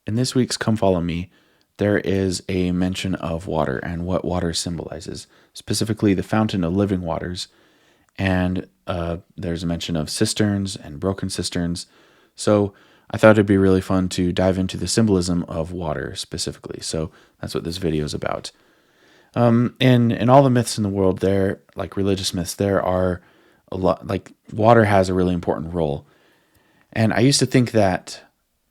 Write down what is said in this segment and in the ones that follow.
in this week's Come Follow Me, there is a mention of water and what water symbolizes, specifically the fountain of living waters. And there's a mention of cisterns and broken cisterns. So I thought it'd be really fun to dive into the symbolism of water specifically. So that's what this video is about. In all the myths in the world, there, like religious myths, there are a lot, like water has a really important role. And I used to think that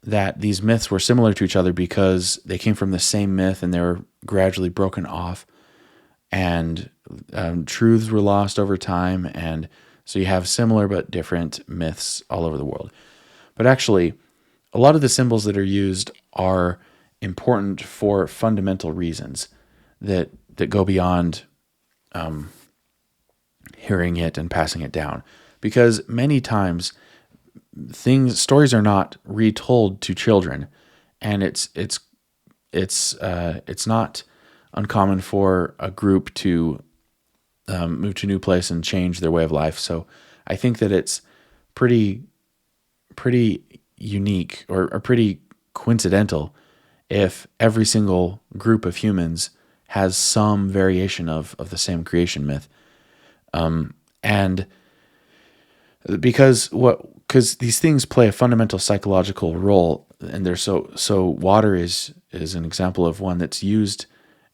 these myths were similar to each other because they came from the same myth and they were gradually broken off, and truths were lost over time. And so you have similar but different myths all over the world. But actually, a lot of the symbols that are used are important for fundamental reasons that go beyond hearing it and passing it down. Because many times stories are not retold to children, and it's not uncommon for a group to move to a new place and change their way of life. So I think that it's pretty unique or pretty coincidental if every single group of humans has some variation of the same creation myth. And because these things play a fundamental psychological role, and they're so water is an example of one that's used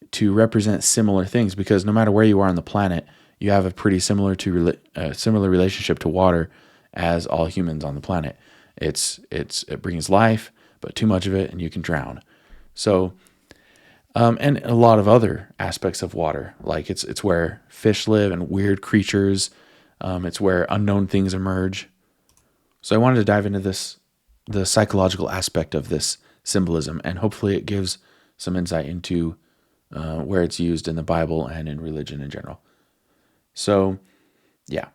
to represent similar things, because no matter where you are on the planet, you have a pretty similar relationship to water as all humans on the planet. It brings life, but too much of it and you can drown. So and a lot of other aspects of water, like it's where fish live and weird creatures. It's where unknown things emerge. So I wanted to dive into the psychological aspect of this symbolism, and hopefully it gives some insight into where it's used in the Bible and in religion in general. So, yeah.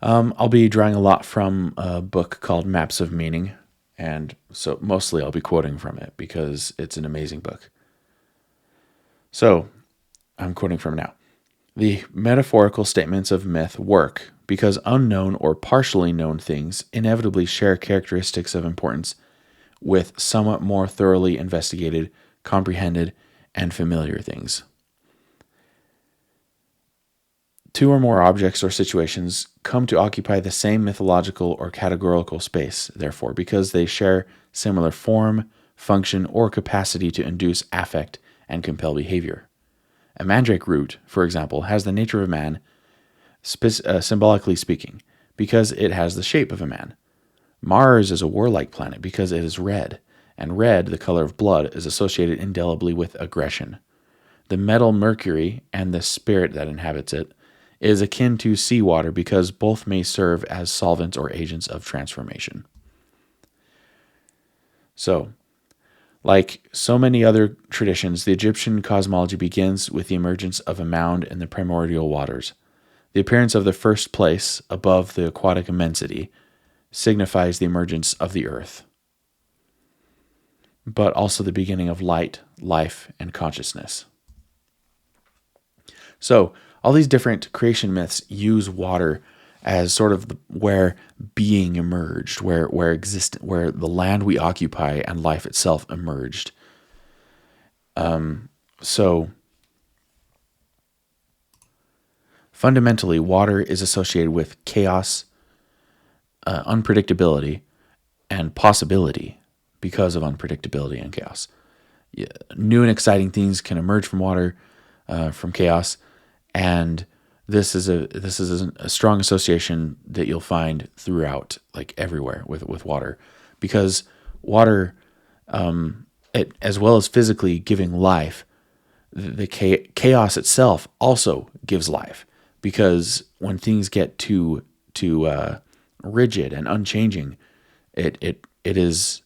I'll be drawing a lot from a book called Maps of Meaning, and so mostly I'll be quoting from it because it's an amazing book. So, I'm quoting from now. The metaphorical statements of myth work because unknown or partially known things inevitably share characteristics of importance with somewhat more thoroughly investigated, comprehended, and familiar things. Two or more objects or situations come to occupy the same mythological or categorical space, therefore, because they share similar form, function, or capacity to induce affect and compel behavior. A mandrake root, for example, has the nature of a man, symbolically speaking, because it has the shape of a man. Mars is a warlike planet because it is red, and red, the color of blood, is associated indelibly with aggression. The metal Mercury and the spirit that inhabits it is akin to seawater because both may serve as solvents or agents of transformation. So, like so many other traditions, the Egyptian cosmology begins with the emergence of a mound in the primordial waters. The appearance of the first place above the aquatic immensity signifies the emergence of the earth, but also the beginning of light, life, and consciousness. So, all these different creation myths use water as sort of where being emerged, where the land we occupy and life itself emerged. So fundamentally, water is associated with chaos, unpredictability, and possibility because of unpredictability and chaos. Yeah, new and exciting things can emerge from water, from chaos, and this is a strong association that you'll find throughout, like everywhere with water, because water, it, as well as physically giving life, the chaos itself also gives life, because when things get too rigid and unchanging, it is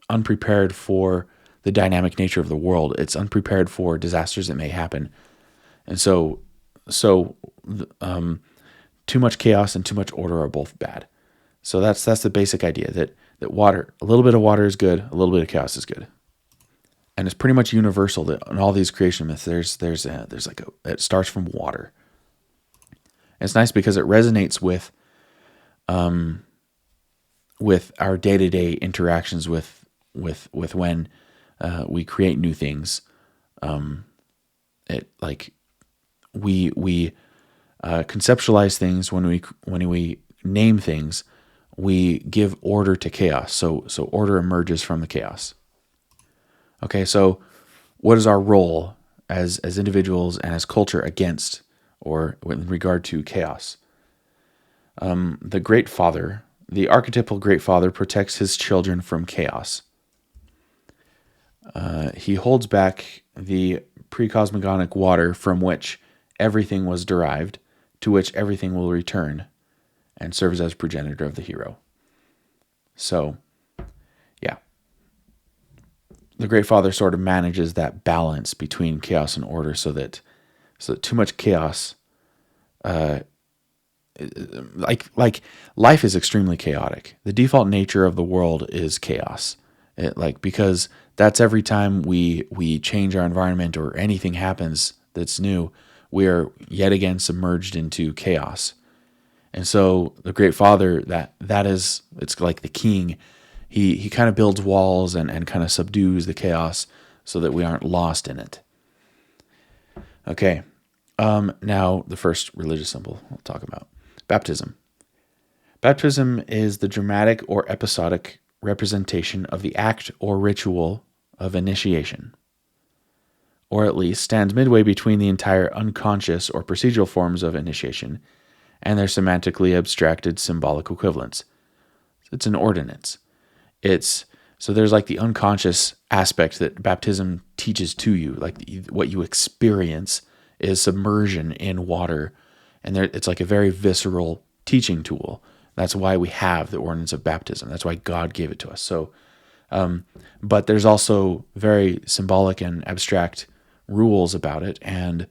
unprepared for the dynamic nature of the world. It's unprepared for disasters that may happen. And so too much chaos and too much order are both bad. So that's the basic idea that water, a little bit of water is good, a little bit of chaos is good. And it's pretty much universal that in all these creation myths, it starts from water. And it's nice because it resonates with our day-to-day interactions with with when we create new things. It like we conceptualize things when we name things. We give order to chaos. So order emerges from the chaos. Okay, so what is our role as individuals and as culture against or in regard to chaos? The Great Father, the archetypal Great Father, protects his children from chaos. He holds back the precosmogonic water from which everything was derived, to which everything will return, and serves as progenitor of the hero. So, yeah, the Great Father sort of manages that balance between chaos and order, so that too much chaos, like life is extremely chaotic. The default nature of the world is chaos. Because that's every time we change our environment or anything happens that's new, we are yet again submerged into chaos. And so the Great Father, that is, it's like the king. He kind of builds walls and kind of subdues the chaos so that we aren't lost in it. Okay. Now the first religious symbol we'll talk about, baptism. Baptism is the dramatic or episodic representation of the act or ritual of initiation, or at least stands midway between the entire unconscious or procedural forms of initiation and their semantically abstracted symbolic equivalents. It's an ordinance. So there's like the unconscious aspect that baptism teaches to you, like what you experience is submersion in water, and it's like a very visceral teaching tool. That's why we have the ordinance of baptism. That's why God gave it to us. So, but there's also very symbolic and abstract rules about it, and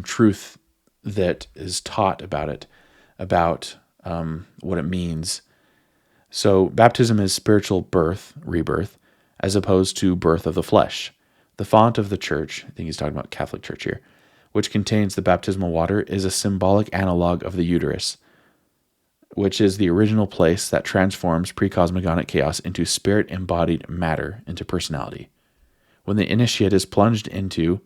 truth that is taught about it, about what it means. So baptism is spiritual birth, rebirth, as opposed to birth of the flesh. The font of the church, I think he's talking about Catholic Church here, which contains the baptismal water, is a symbolic analog of the uterus, which is the original place that transforms precosmogonic chaos into spirit-embodied matter, into personality. When the initiate is plunged into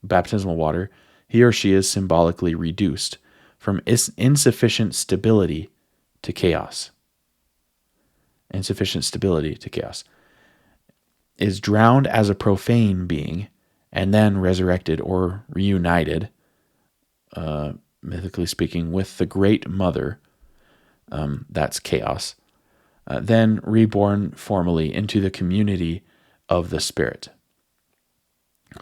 baptismal water, he or she is symbolically reduced from insufficient stability to chaos. Insufficient stability to chaos. Is drowned as a profane being and then resurrected or reunited, mythically speaking, with the Great Mother, that's chaos, then reborn formally into the community of the Spirit.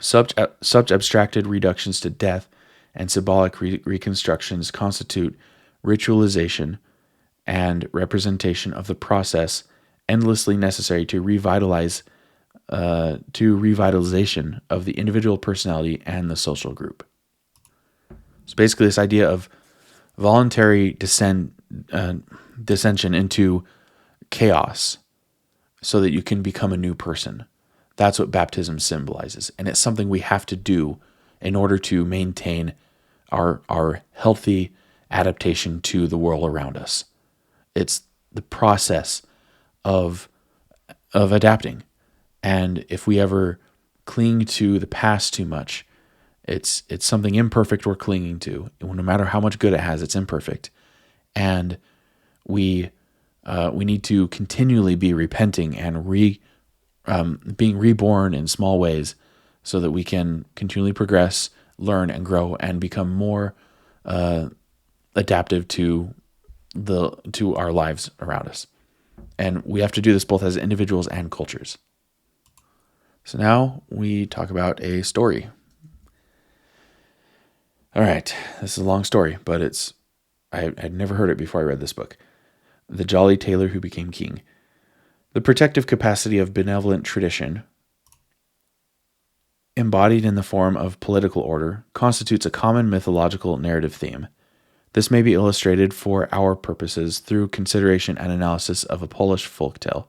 Such abstracted reductions to death and symbolic reconstructions constitute ritualization and representation of the process endlessly necessary to revitalization of the individual personality and the social group. So basically this idea of voluntary descension into chaos so that you can become a new person. That's what baptism symbolizes. And it's something we have to do in order to maintain our healthy adaptation to the world around us. It's the process of adapting. And if we ever cling to the past too much, it's something imperfect we're clinging to. No matter how much good it has, it's imperfect. And we need to continually be repenting and being reborn in small ways so that we can continually progress, learn, and grow and become more adaptive to our lives around us. And we have to do this both as individuals and cultures. So now we talk about a story. All right, this is a long story, but I'd never heard it before I read this book. The Jolly Tailor Who Became King. The protective capacity of benevolent tradition, embodied in the form of political order, constitutes a common mythological narrative theme. This may be illustrated for our purposes through consideration and analysis of a Polish folktale,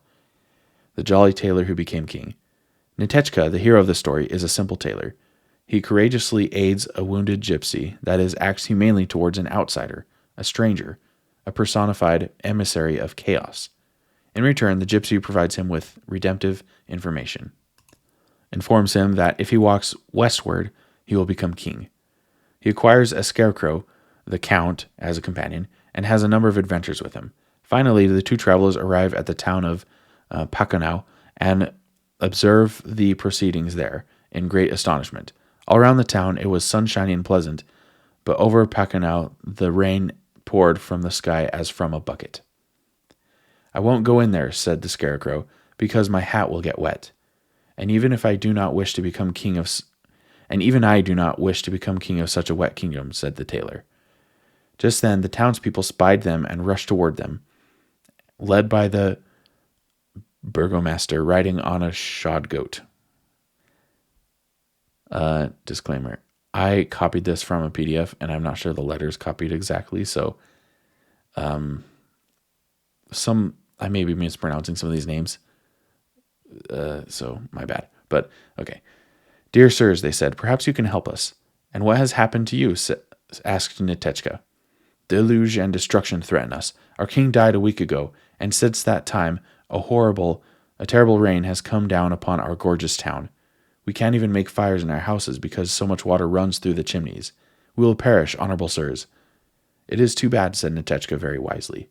The Jolly Tailor Who Became King. Niteczka, the hero of the story, is a simple tailor. He courageously aids a wounded gypsy, that is, acts humanely towards an outsider, a stranger, a personified emissary of chaos. In return, the gypsy provides him with redemptive information, informs him that if he walks westward, he will become king. He acquires a scarecrow, the count, as a companion, and has a number of adventures with him. Finally, the two travelers arrive at the town of Pacanau and observe the proceedings there in great astonishment. All around the town it was sunshiny and pleasant, but over Pacanau the rain poured from the sky as from a bucket. "I won't go in there," said the scarecrow, "because my hat will get wet. And even if I do not wish to become king of and even I do not wish to become king of such a wet kingdom," said the tailor. Just then the townspeople spied them and rushed toward them, led by the burgomaster riding on a shod goat. Disclaimer. I copied this from a PDF, and I'm not sure the letters copied exactly, so I may be mispronouncing some of these names, so my bad. But, okay. "Dear sirs," they said, "perhaps you can help us." "And what has happened to you?" asked Nitechka. "Deluge and destruction threaten us. Our king died a week ago, and since that time, a terrible rain has come down upon our gorgeous town. We can't even make fires in our houses because so much water runs through the chimneys. We will perish, honorable sirs." "It is too bad," said Nitechka very wisely.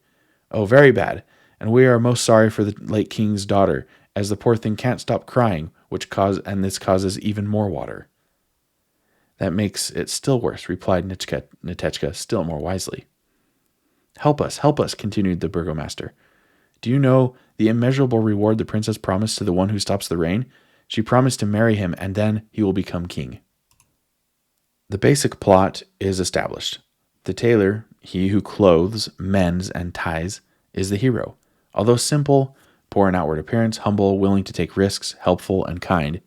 "Oh, very bad, and we are most sorry for the late king's daughter, as the poor thing can't stop crying, and this causes even more water." "That makes it still worse," replied Nitechka still more wisely. Help us," continued the burgomaster. "Do you know the immeasurable reward the princess promised to the one who stops the rain? She promised to marry him, and then he will become king." The basic plot is established. The tailor, he who clothes, mends, and ties, is the hero. Although simple, poor in outward appearance, humble, willing to take risks, helpful, and kind,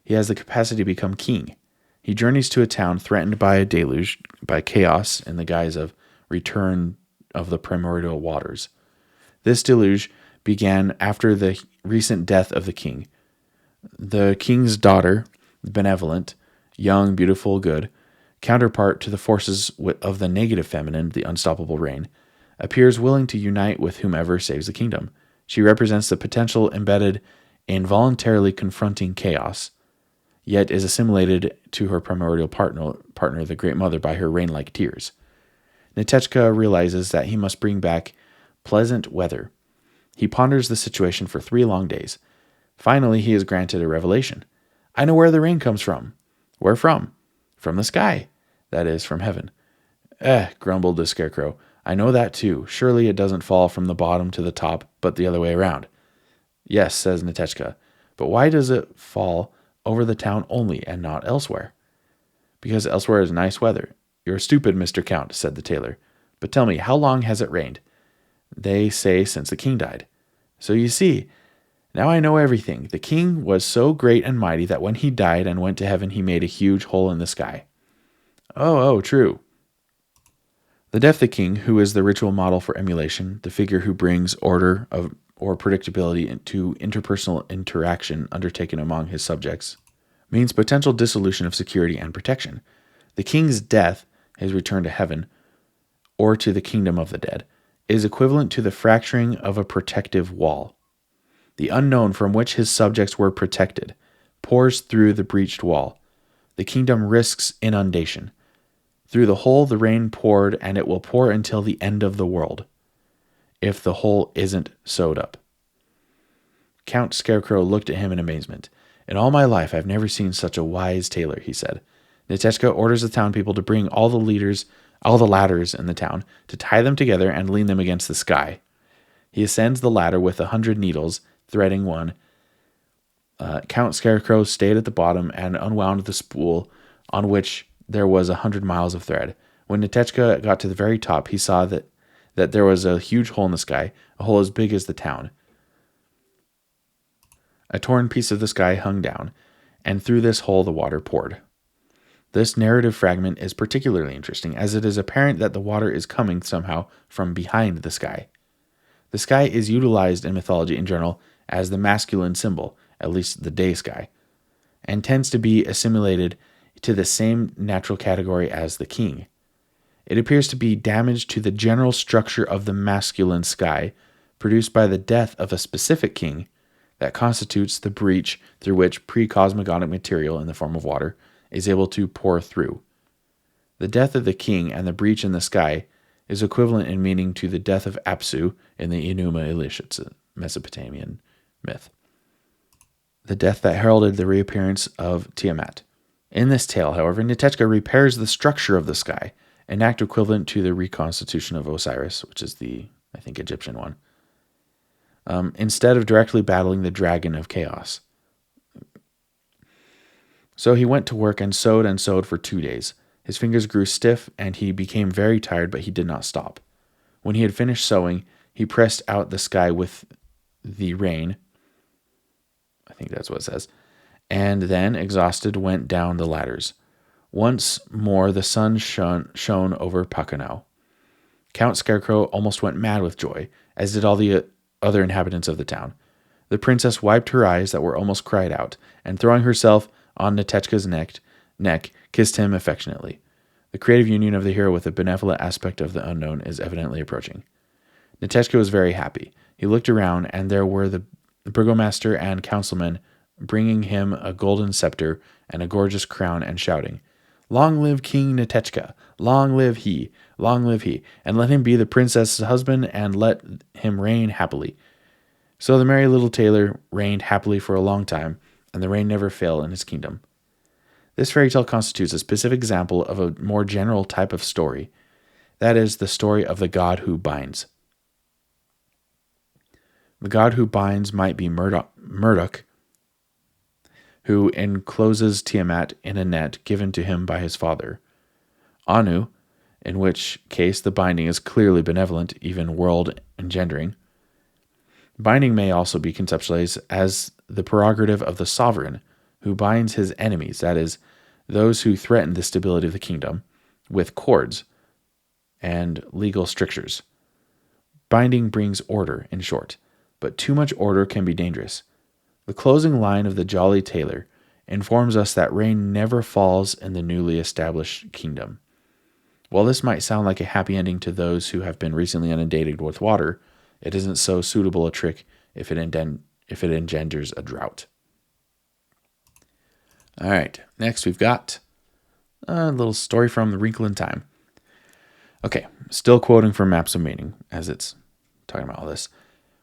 he has the capacity to become king. He journeys to a town threatened by a deluge, by chaos in the guise of return of the primordial waters. This deluge began after the recent death of the king. The king's daughter, benevolent, young, beautiful, good, counterpart to the forces of the negative feminine, the unstoppable rain, appears willing to unite with whomever saves the kingdom. She represents the potential embedded in voluntarily confronting chaos, yet is assimilated to her primordial partner, the Great Mother, by her rain-like tears. Nitechka realizes that he must bring back pleasant weather. He ponders the situation for 3 long days. Finally, he is granted a revelation. "I know where the rain comes from." "Where from?" "From the sky. That is, from heaven." Grumbled the scarecrow. "I know that too. Surely it doesn't fall from the bottom to the top, but the other way around." "Yes," says Nitechka. "But why does it fall over the town only and not elsewhere?" "Because elsewhere is nice weather." "You're stupid, Mr. Count," said the tailor. "But tell me, how long has it rained?" "They say since the king died." "So you see, now I know everything. The king was so great and mighty that when he died and went to heaven, he made a huge hole in the sky." Oh, true. The deaf the king, who is the ritual model for emulation, the figure who brings order or predictability into interpersonal interaction undertaken among his subjects, means potential dissolution of security and protection. The king's death, his return to heaven, or to the kingdom of the dead, is equivalent to the fracturing of a protective wall. The unknown from which his subjects were protected pours through the breached wall. The kingdom risks inundation. Through the hole the rain poured, and it will pour until the end of the world, if the hole isn't sewed up. Count Scarecrow looked at him in amazement. "In all my life I've never seen such a wise tailor," he said. Nitechka orders the town people to bring all the ladders in the town, to tie them together and lean them against the sky. He ascends the ladder with 100 needles, threading one. Count Scarecrow stayed at the bottom and unwound the spool on which there was 100 miles of thread. When Nitechka got to the very top, he saw that there was a huge hole in the sky, a hole as big as the town. A torn piece of the sky hung down, and through this hole the water poured. This narrative fragment is particularly interesting, as it is apparent that the water is coming somehow from behind the sky. The sky is utilized in mythology in general as the masculine symbol, at least the day sky, and tends to be assimilated to the same natural category as the king. It appears to be damage to the general structure of the masculine sky, produced by the death of a specific king, that constitutes the breach through which pre-cosmogonic material in the form of water is able to pour through. The death of the king and the breach in the sky is equivalent in meaning to the death of Apsu in the Enuma Elish, Mesopotamian myth, the death that heralded the reappearance of Tiamat. In this tale, however, Nitechka repairs the structure of the sky, an act equivalent to the reconstitution of Osiris, which is the, I think, Egyptian one, instead of directly battling the dragon of chaos. So he went to work and sewed for 2 days. His fingers grew stiff, and he became very tired, but he did not stop. When he had finished sewing, he pressed out the sky with the rain. I think that's what it says. And then, exhausted, went down the ladders. Once more the sun shone over Pakanau. Count Scarecrow almost went mad with joy, as did all the other inhabitants of the town. The princess wiped her eyes that were almost cried out, and throwing herself on Nitechka's neck, kissed him affectionately. The creative union of the hero with the benevolent aspect of the unknown is evidently approaching. Nitechka was very happy. He looked around, and there were the burgomaster and councilmen bringing him a golden scepter and a gorgeous crown and shouting, "Long live King Nitechka! Long live he! Long live he! And let him be the princess's husband, and let him reign happily." So the merry little tailor reigned happily for a long time, and the rain never fell in his kingdom. This fairy tale constitutes a specific example of a more general type of story. That is, the story of the god who binds. The god who binds might be Murdoch, who encloses Tiamat in a net given to him by his father. Anu, in which case the binding is clearly benevolent, even world-engendering. Binding may also be conceptualized as the prerogative of the sovereign, who binds his enemies, that is, those who threaten the stability of the kingdom, with cords and legal strictures. Binding brings order, in short, but too much order can be dangerous. The closing line of the Jolly Tailor informs us that rain never falls in the newly established kingdom. While this might sound like a happy ending to those who have been recently inundated with water, it isn't so suitable a trick if it engenders a drought. All right, next we've got a little story from the Wrinkle in Time. Okay, still quoting from Maps of Meaning, as it's talking about all this.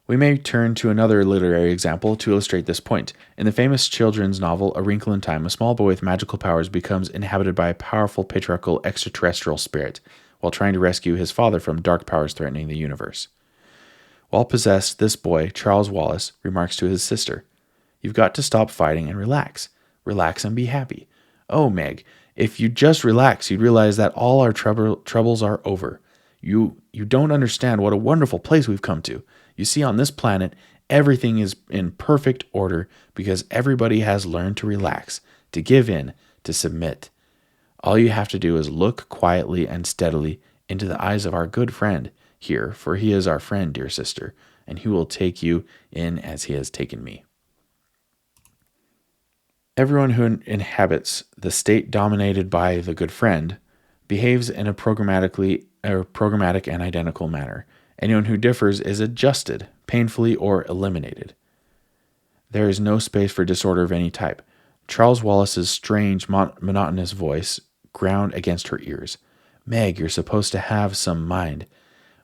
We may turn to another literary example to illustrate this point. In the famous children's novel A Wrinkle in Time, a small boy with magical powers becomes inhabited by a powerful patriarchal extraterrestrial spirit while trying to rescue his father from dark powers threatening the universe. While possessed, this boy, Charles Wallace, remarks to his sister, "You've got to stop fighting and relax. Relax and be happy. Oh, Meg, if you just relax, you'd realize that all our troubles are over. You don't understand what a wonderful place we've come to. You see, on this planet, everything is in perfect order because everybody has learned to relax, to give in, to submit. All you have to do is look quietly and steadily into the eyes of our good friend here, for he is our friend, dear sister, and he will take you in as he has taken me." Everyone who inhabits the state dominated by the good friend behaves in a programmatic and identical manner. Anyone who differs is adjusted, painfully, or eliminated. There is no space for disorder of any type. Charles Wallace's strange, monotonous voice ground against her ears. "Meg, you're supposed to have some mind.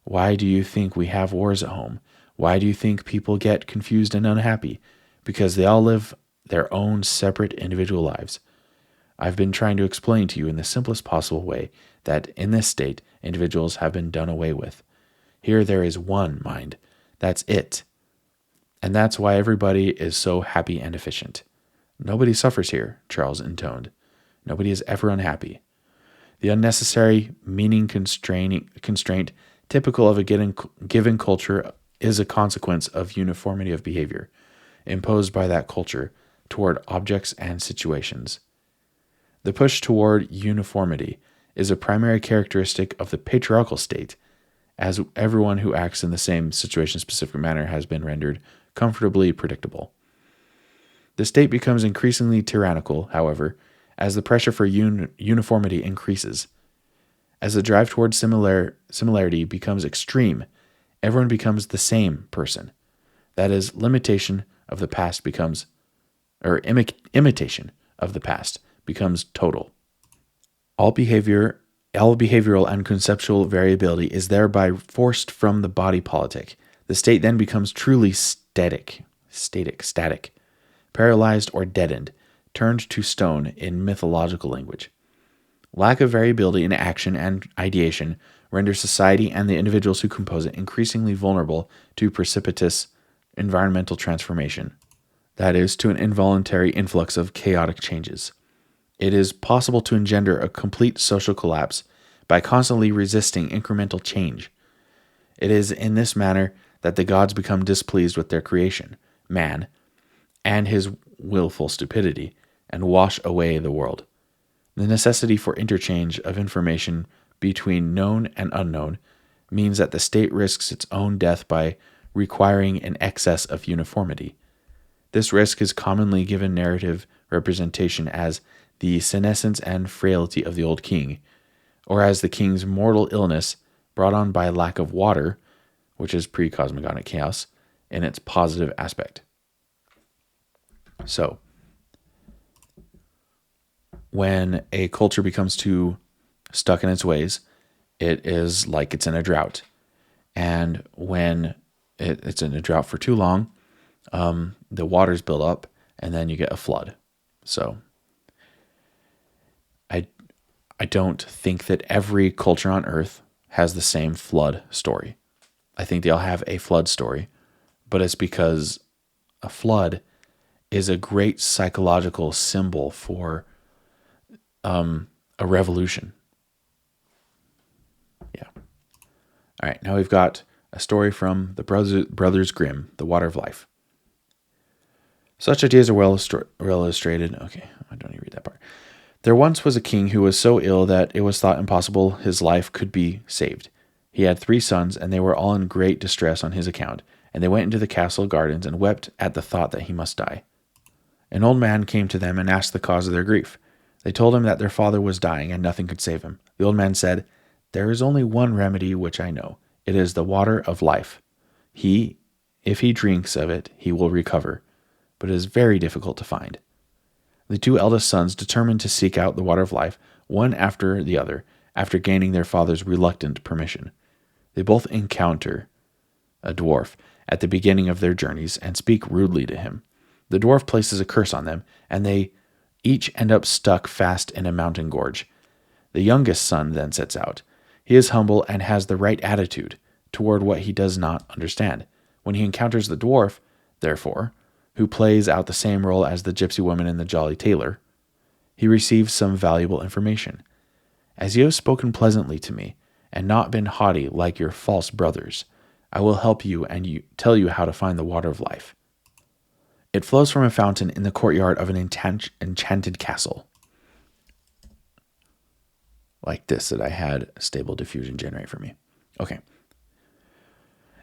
Why do you think we have wars at home? Why do you think people get confused and unhappy? Because they all live their own separate individual lives. I've been trying to explain to you in the simplest possible way that in this state, individuals have been done away with. Here there is one mind. That's it. And that's why everybody is so happy and efficient. Nobody suffers here," Charles intoned. "Nobody is ever unhappy. The unnecessary meaning constraint typical of a given culture is a consequence of uniformity of behavior imposed by that culture toward objects and situations. The push toward uniformity is a primary characteristic of the patriarchal state, as everyone who acts in the same situation-specific manner has been rendered comfortably predictable. The state becomes increasingly tyrannical, however, as the pressure for uniformity increases. As the drive toward similarity becomes extreme, everyone becomes the same person. That is, limitation of the past becomes, or imitation of the past becomes total. All behavioral and conceptual variability is thereby forced from the body politic. The state then becomes truly static, paralyzed or deadened, turned to stone in mythological language. Lack of variability in action and ideation renders society and the individuals who compose it increasingly vulnerable to precipitous environmental transformation, that is, to an involuntary influx of chaotic changes. It is possible to engender a complete social collapse by constantly resisting incremental change. It is in this manner that the gods become displeased with their creation, man, and his willful stupidity, and wash away the world. The necessity for interchange of information between known and unknown means that the state risks its own death by requiring an excess of uniformity. This risk is commonly given narrative representation as the senescence and frailty of the old king, or as the king's mortal illness brought on by lack of water, which is pre-cosmogonic chaos, in its positive aspect. So, when a culture becomes too stuck in its ways, it is like it's in a drought. And when it's in a drought for too long, the waters build up, and then you get a flood. So I don't think that every culture on Earth has the same flood story. I think they all have a flood story, but it's because a flood is a great psychological symbol for a revolution. Yeah. All right, now we've got a story from the Brothers Grimm, The Water of Life. Such ideas are well illustrated. Okay, I don't even read that part. There once was a king who was so ill that it was thought impossible his life could be saved. He had 3 sons, and they were all in great distress on his account, and they went into the castle gardens and wept at the thought that he must die. An old man came to them and asked the cause of their grief. They told him that their father was dying and nothing could save him. The old man said, "There is only one remedy which I know. It is the water of life. If he drinks of it, he will recover, but it is very difficult to find." The 2 eldest sons determined to seek out the water of life, one after the other, after gaining their father's reluctant permission. They both encounter a dwarf at the beginning of their journeys and speak rudely to him. The dwarf places a curse on them, and they each end up stuck fast in a mountain gorge. The youngest son then sets out. He is humble and has the right attitude toward what he does not understand. When he encounters the dwarf, therefore, who plays out the same role as the gypsy woman and the jolly tailor, he receives some valuable information. "As you have spoken pleasantly to me, and not been haughty like your false brothers, I will help you and tell you how to find the water of life. It flows from a fountain in the courtyard of an enchanted castle." Like this that I had Stable Diffusion generate for me. Okay.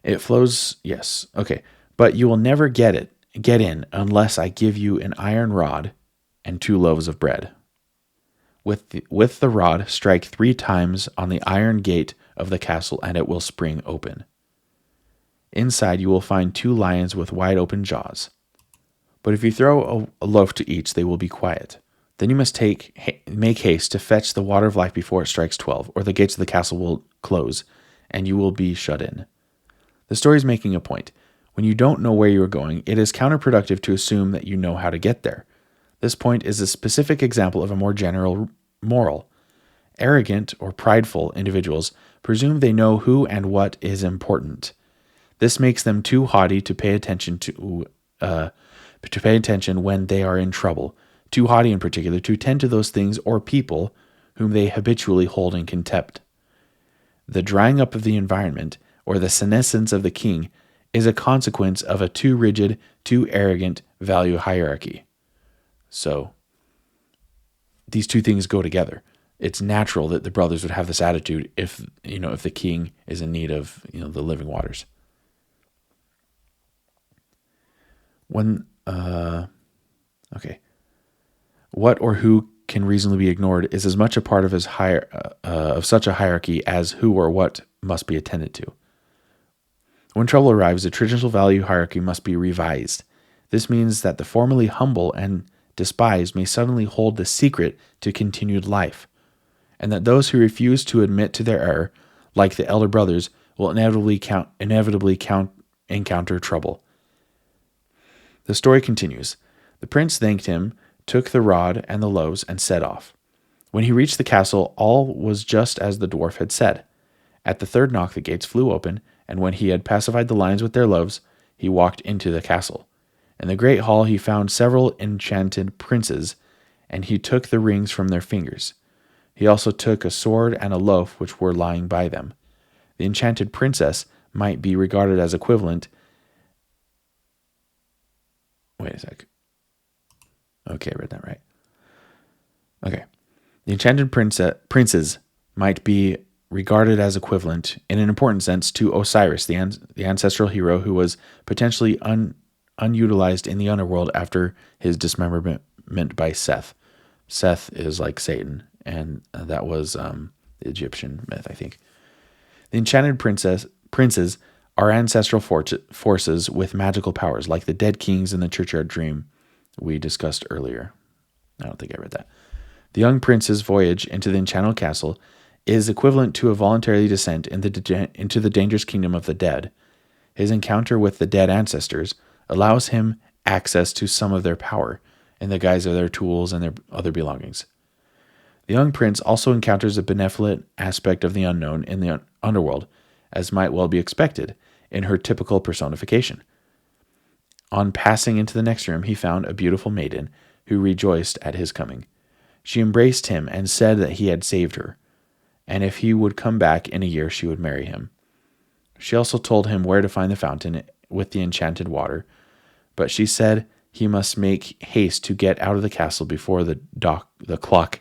It flows, yes. Okay. But you will never get in unless I give you an iron rod and 2 loaves of bread. With the rod, strike 3 times on the iron gate of the castle, and it will spring open. Inside you will find 2 lions with wide open jaws. But if you throw a loaf to each, they will be quiet. Then you must make haste to fetch the water of life before it strikes 12, or the gates of the castle will close, and you will be shut in. The story is making a point. When you don't know where you are going, it is counterproductive to assume that you know how to get there. This point is a specific example of a more general moral. Arrogant or prideful individuals presume they know who and what is important. This makes them too haughty to pay attention when they are in trouble, too haughty in particular to attend to those things or people whom they habitually hold in contempt. The drying up of the environment, or the senescence of the king, is a consequence of a too rigid, too arrogant value hierarchy. So these 2 things go together. It's natural that the brothers would have this attitude if the king is in need of, the living waters. What or who can reasonably be ignored is as much a part of such a hierarchy as who or what must be attended to. When trouble arrives, the traditional value hierarchy must be revised. This means that the formerly humble and despised may suddenly hold the secret to continued life, and that those who refuse to admit to their error, like the elder brothers, will inevitably encounter trouble. The story continues. The prince thanked him, took the rod and the loaves, and set off. When he reached the castle, all was just as the dwarf had said. At the third knock, the gates flew open, and when he had pacified the lions with their loaves, he walked into the castle. In the great hall, he found several enchanted princes, and he took the rings from their fingers. He also took a sword and a loaf which were lying by them. The enchanted princess might be regarded as equivalent. Wait a sec. Okay, I read that right. Okay. The enchanted princes might be regarded as equivalent, in an important sense, to Osiris, the ancestral hero who was potentially unutilized in the underworld after his dismemberment by Seth. Seth is like Satan, and that was the Egyptian myth, I think. The enchanted princes are ancestral forces with magical powers, like the dead kings in the Churchyard Dream we discussed earlier. I don't think I read that. The young prince's voyage into the enchanted castle is equivalent to a voluntary descent into the dangerous kingdom of the dead. His encounter with the dead ancestors allows him access to some of their power in the guise of their tools and their other belongings. The young prince also encounters a benevolent aspect of the unknown in the underworld, as might well be expected in her typical personification. On passing into the next room, he found a beautiful maiden who rejoiced at his coming. She embraced him and said that he had saved her, and if he would come back in a year, she would marry him. She also told him where to find the fountain with the enchanted water, but she said he must make haste to get out of the castle before the clock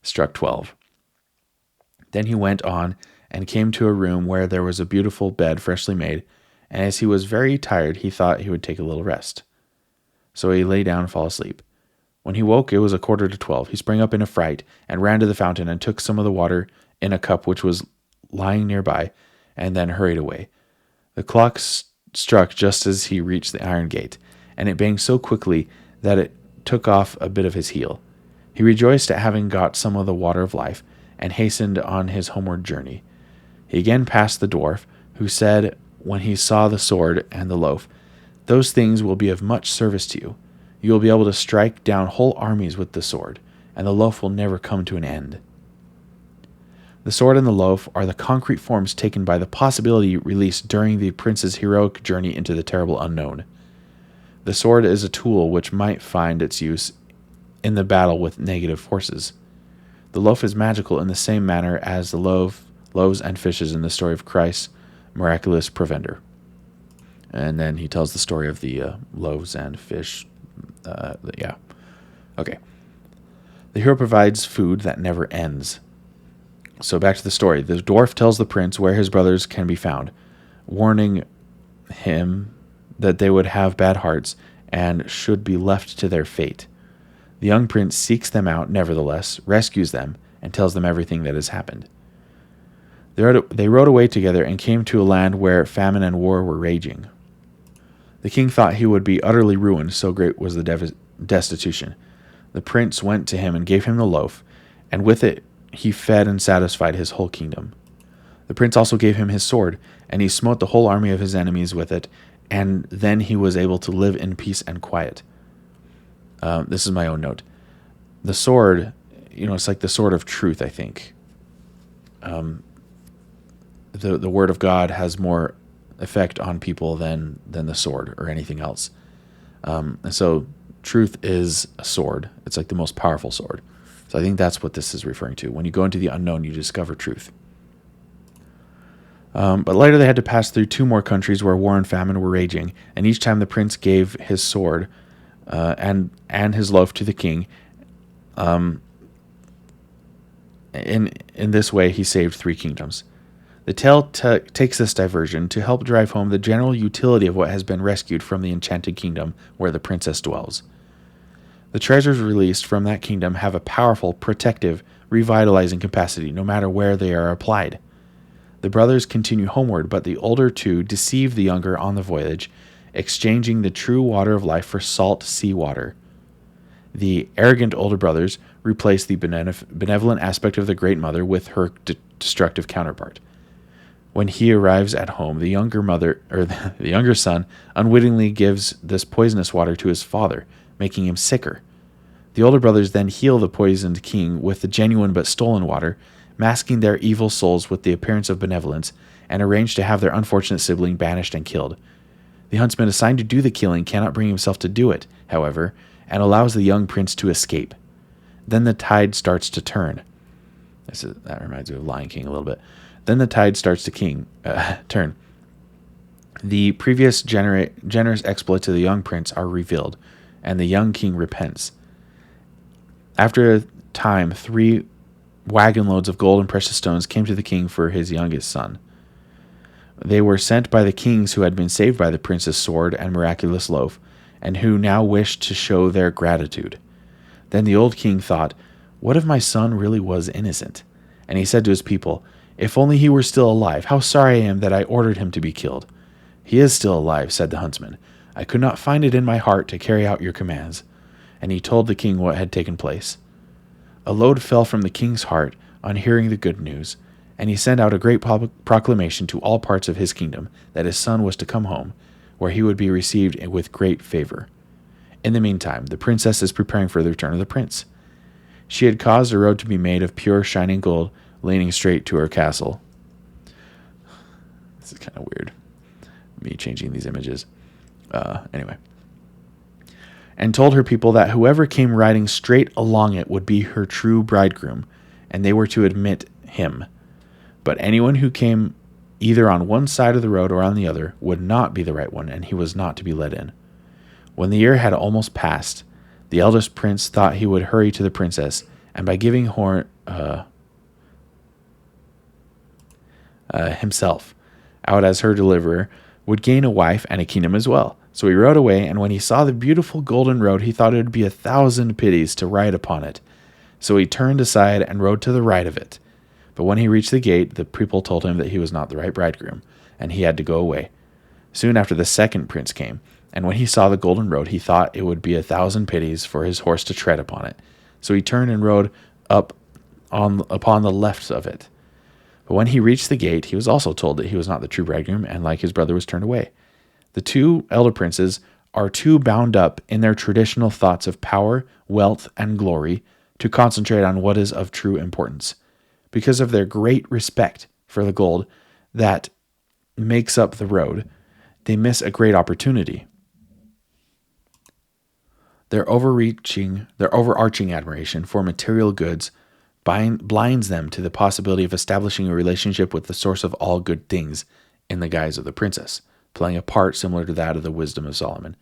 struck 12. Then he went on and came to a room where there was a beautiful bed freshly made, and as he was very tired, he thought he would take a little rest. So he lay down and fell asleep. When he woke, it was 11:45. He sprang up in a fright and ran to the fountain and took some of the water in a cup which was lying nearby, and then hurried away. The clock struck just as he reached the iron gate, and it banged so quickly that it took off a bit of his heel. He rejoiced at having got some of the water of life, and hastened on his homeward journey. He again passed the dwarf, who said when he saw the sword and the loaf, "Those things will be of much service to you. You will be able to strike down whole armies with the sword, and the loaf will never come to an end." The sword and the loaf are the concrete forms taken by the possibility released during the prince's heroic journey into the terrible unknown. The sword is a tool which might find its use in the battle with negative forces. The loaf is magical in the same manner as the loaves and fishes in the story of Christ's miraculous provender. And then he tells the story of the loaves and fish. Okay. The hero provides food that never ends. So back to the story. The dwarf tells the prince where his brothers can be found, warning him that they would have bad hearts and should be left to their fate. The young prince seeks them out, nevertheless, rescues them, and tells them everything that has happened. They rode away together and came to a land where famine and war were raging. The king thought he would be utterly ruined, so great was the destitution. The prince went to him and gave him the loaf, and with it he fed and satisfied his whole kingdom. The prince also gave him his sword, and he smote the whole army of his enemies with it, and then he was able to live in peace and quiet. This is my own note. The sword, it's like the sword of truth, I think. The word of God has more effect on people than the sword or anything else. And so truth is a sword. It's like the most powerful sword. So I think that's what this is referring to. When you go into the unknown, you discover truth. But later they had to pass through 2 more countries where war and famine were raging, and each time the prince gave his sword and his loaf to the king. In this way, he saved 3 kingdoms. The tale takes this diversion to help drive home the general utility of what has been rescued from the enchanted kingdom where the princess dwells. The treasures released from that kingdom have a powerful, protective, revitalizing capacity no matter where they are applied. The brothers continue homeward, but the older two deceive the younger on the voyage, exchanging the true water of life for salt sea water. The arrogant older brothers replace the benevolent aspect of the Great Mother with her destructive counterpart. When he arrives at home, the younger son unwittingly gives this poisonous water to his father, making him sicker. The older brothers then heal the poisoned king with the genuine but stolen water, masking their evil souls with the appearance of benevolence, and arrange to have their unfortunate sibling banished and killed. The huntsman assigned to do the killing cannot bring himself to do it, however, and allows the young prince to escape. Then the tide starts to turn. That reminds me of Lion King a little bit. Then the tide starts to turn. The previous generous exploits of the young prince are revealed, and the young king repents. After a time, 3 wagon loads of gold and precious stones came to the king for his youngest son. They were sent by the kings who had been saved by the prince's sword and miraculous loaf, and who now wished to show their gratitude. Then the old king thought, "What if my son really was innocent?" And he said to his people, "If only he were still alive, how sorry I am that I ordered him to be killed." "He is still alive," said the huntsman. "I could not find it in my heart to carry out your commands." And he told the king what had taken place. A load fell from the king's heart on hearing the good news, and he sent out a great proclamation to all parts of his kingdom that his son was to come home, where he would be received with great favor. In the meantime, the princess is preparing for the return of the prince. She had caused a road to be made of pure shining gold, leading straight to her castle. This is kind of weird, me changing these images. Anyway. And told her people that whoever came riding straight along it would be her true bridegroom, and they were to admit him. But anyone who came either on one side of the road or on the other would not be the right one, and he was not to be let in. When the year had almost passed, the eldest prince thought he would hurry to the princess, and by giving himself out as her deliverer, would gain a wife and a kingdom as well. So he rode away, and when he saw the beautiful golden road, he thought it would be 1,000 pities to ride upon it. So he turned aside and rode to the right of it. But when he reached the gate, the people told him that he was not the right bridegroom, and he had to go away. Soon after the second prince came, and when he saw the golden road, he thought it would be 1,000 pities for his horse to tread upon it. So he turned and rode upon the left of it. But when he reached the gate, he was also told that he was not the true bridegroom, and like his brother was turned away. The 2 elder princes are too bound up in their traditional thoughts of power, wealth, and glory to concentrate on what is of true importance. Because of their great respect for the gold that makes up the road, they miss a great opportunity. Their overarching admiration for material goods blinds them to the possibility of establishing a relationship with the source of all good things in the guise of the princess, playing a part similar to that of the wisdom of Solomon.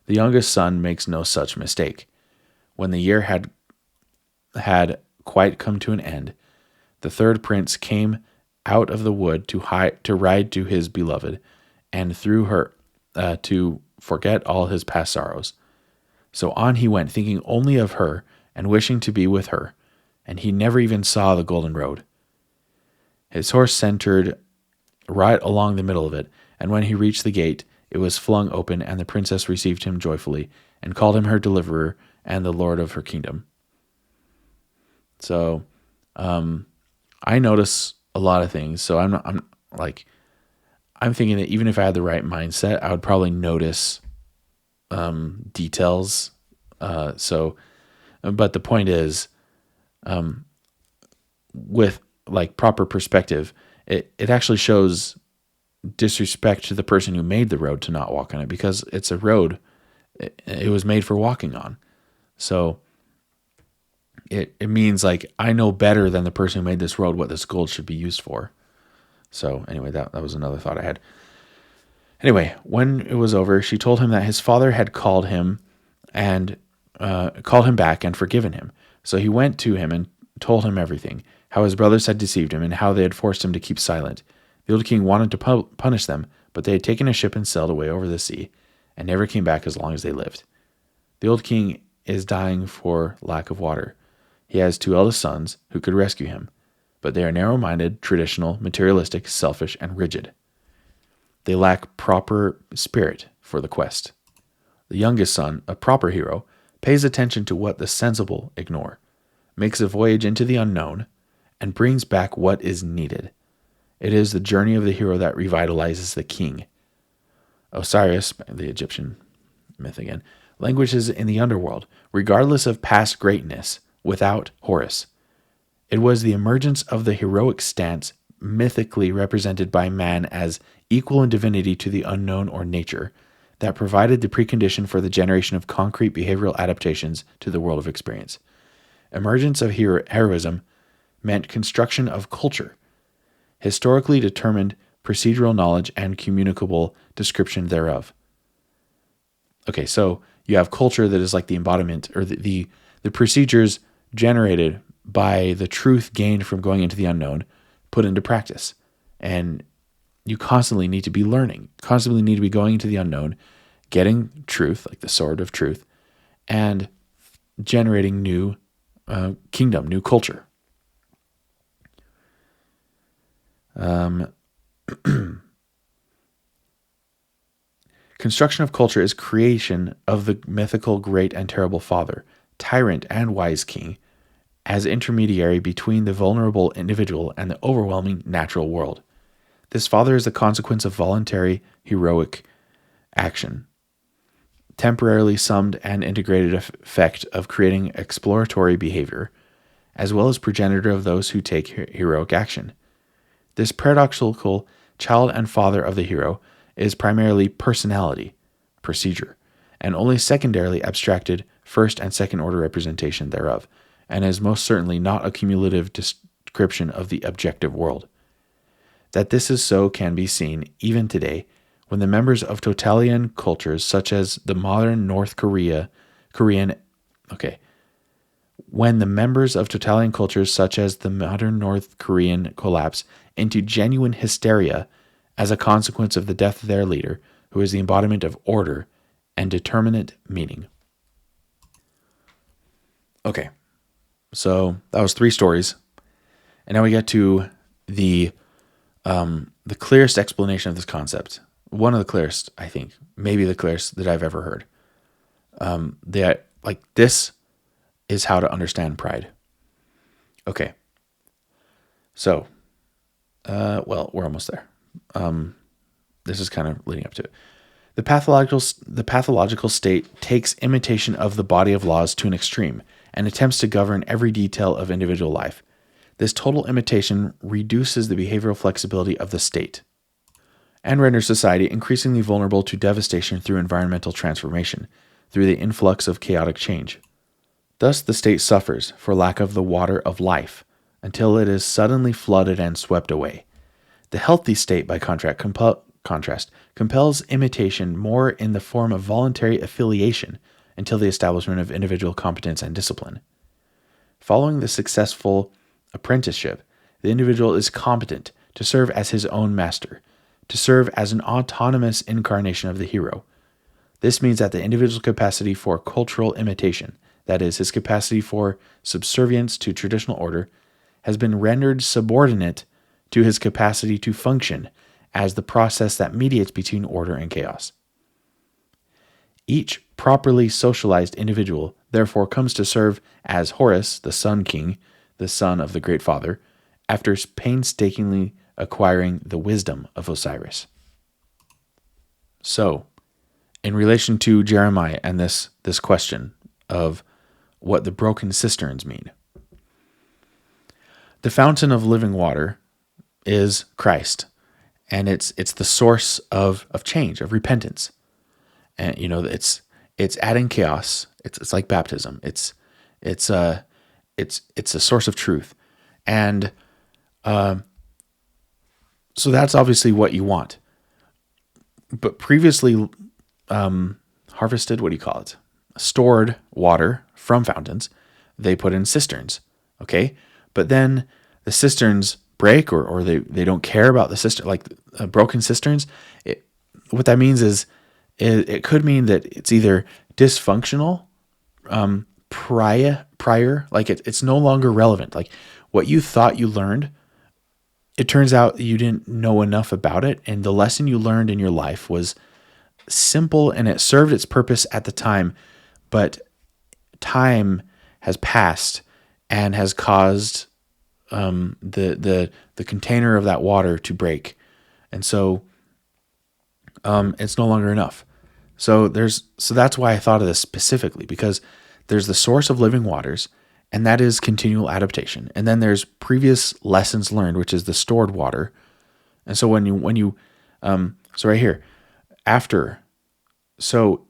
The youngest son makes no such mistake. When the year had quite come to an end, the third prince came out of the wood to ride to his beloved, and through her to forget all his past sorrows. So on he went, thinking only of her and wishing to be with her, and he never even saw the golden road. His horse centered right along the middle of it, and when he reached the gate, it was flung open, and the princess received him joyfully, and called him her deliverer and the lord of her kingdom. So, I notice a lot of things. So I'm thinking that even if I had the right mindset, I would probably notice details. But the point is, with like proper perspective, it actually shows disrespect to the person who made the road to not walk on it, because it's a road. It was made for walking on. So it means like I know better than the person who made this road what this gold should be used for. So anyway, that was another thought I had. Anyway, when it was over, she told him that his father had called him back and forgiven him. So he went to him and told him everything, how his brothers had deceived him and how they had forced him to keep silent. The old king wanted to punish them, but they had taken a ship and sailed away over the sea and never came back as long as they lived. The old king is dying for lack of water. He has 2 eldest sons who could rescue him, but they are narrow-minded, traditional, materialistic, selfish, and rigid. They lack proper spirit for the quest. The youngest son, a proper hero, pays attention to what the sensible ignore, makes a voyage into the unknown, and brings back what is needed. It is the journey of the hero that revitalizes the king. Osiris, the Egyptian myth again, languishes in the underworld, regardless of past greatness, without Horus. It was the emergence of the heroic stance, mythically represented by man as equal in divinity to the unknown or nature, that provided the precondition for the generation of concrete behavioral adaptations to the world of experience. Emergence of heroism meant construction of culture, historically determined procedural knowledge and communicable description thereof. Okay, so you have culture that is like the embodiment or the procedures generated by the truth gained from going into the unknown put into practice. And you constantly need to be learning, constantly need to be going into the unknown, getting truth, like the sword of truth, and generating new kingdom, new culture. Construction of culture is creation of the mythical great and terrible father, tyrant and wise king, as intermediary between the vulnerable individual and the overwhelming natural world. This father is the consequence of voluntary, heroic action, temporarily summed and integrated effect of creating exploratory behavior, as well as progenitor of those who take heroic action. This paradoxical child and father of the hero is primarily personality, procedure, and only secondarily abstracted first and second order representation thereof, and is most certainly not a cumulative description of the objective world. That this is so can be seen even today when the members of totalitarian cultures such as the modern when the members of totalitarian cultures such as the modern North Korean collapse into genuine hysteria as a consequence of the death of their leader, who is the embodiment of order and determinate meaning. Okay, so that was 3 stories, and now we get to the clearest explanation of this concept. One of the clearest, I think, maybe the clearest that I've ever heard. This is how to understand pride. Okay, so, we're almost there. This is kind of leading up to it. The pathological state takes imitation of the body of laws to an extreme and attempts to govern every detail of individual life. This total imitation reduces the behavioral flexibility of the state and renders society increasingly vulnerable to devastation through environmental transformation, through the influx of chaotic change. Thus, the state suffers for lack of the water of life until it is suddenly flooded and swept away. The healthy state, by contrast, compels imitation more in the form of voluntary affiliation until the establishment of individual competence and discipline. Following the successful apprenticeship, the individual is competent to serve as his own master, to serve as an autonomous incarnation of the hero. This means that the individual's capacity for cultural imitation, that is, his capacity for subservience to traditional order, has been rendered subordinate to his capacity to function as the process that mediates between order and chaos. Each properly socialized individual therefore comes to serve as Horus, the Sun King, the son of the Great Father, after painstakingly acquiring the wisdom of Osiris. So, in relation to Jeremiah and this question of what the broken cisterns mean, the fountain of living water is Christ, and it's the source of change, of repentance. And it's adding chaos. It's like baptism. It's a source of truth, and so that's obviously what you want. But previously harvested, what do you call it? Stored water from fountains, they put in cisterns. Okay, but then the cisterns break, or they don't care about the cistern, like broken cisterns. What that means is it could mean that it's either dysfunctional, prior, like it's no longer relevant. Like what you thought you learned, it turns out you didn't know enough about it. And the lesson you learned in your life was simple and it served its purpose at the time, but time has passed and has caused the container of that water to break, and so it's no longer enough. So that's why I thought of this specifically, because there's the source of living waters, and that is continual adaptation, and then there's previous lessons learned, which is the stored water. And so so right here, after, so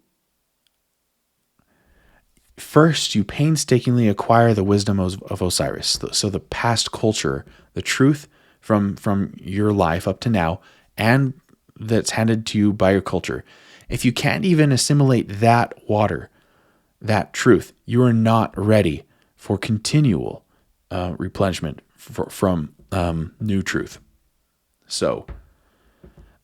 first, you painstakingly acquire the wisdom of Osiris. So the past culture, the truth from your life up to now, and that's handed to you by your culture. If you can't even assimilate that water, that truth, you are not ready for continual replenishment from new truth. So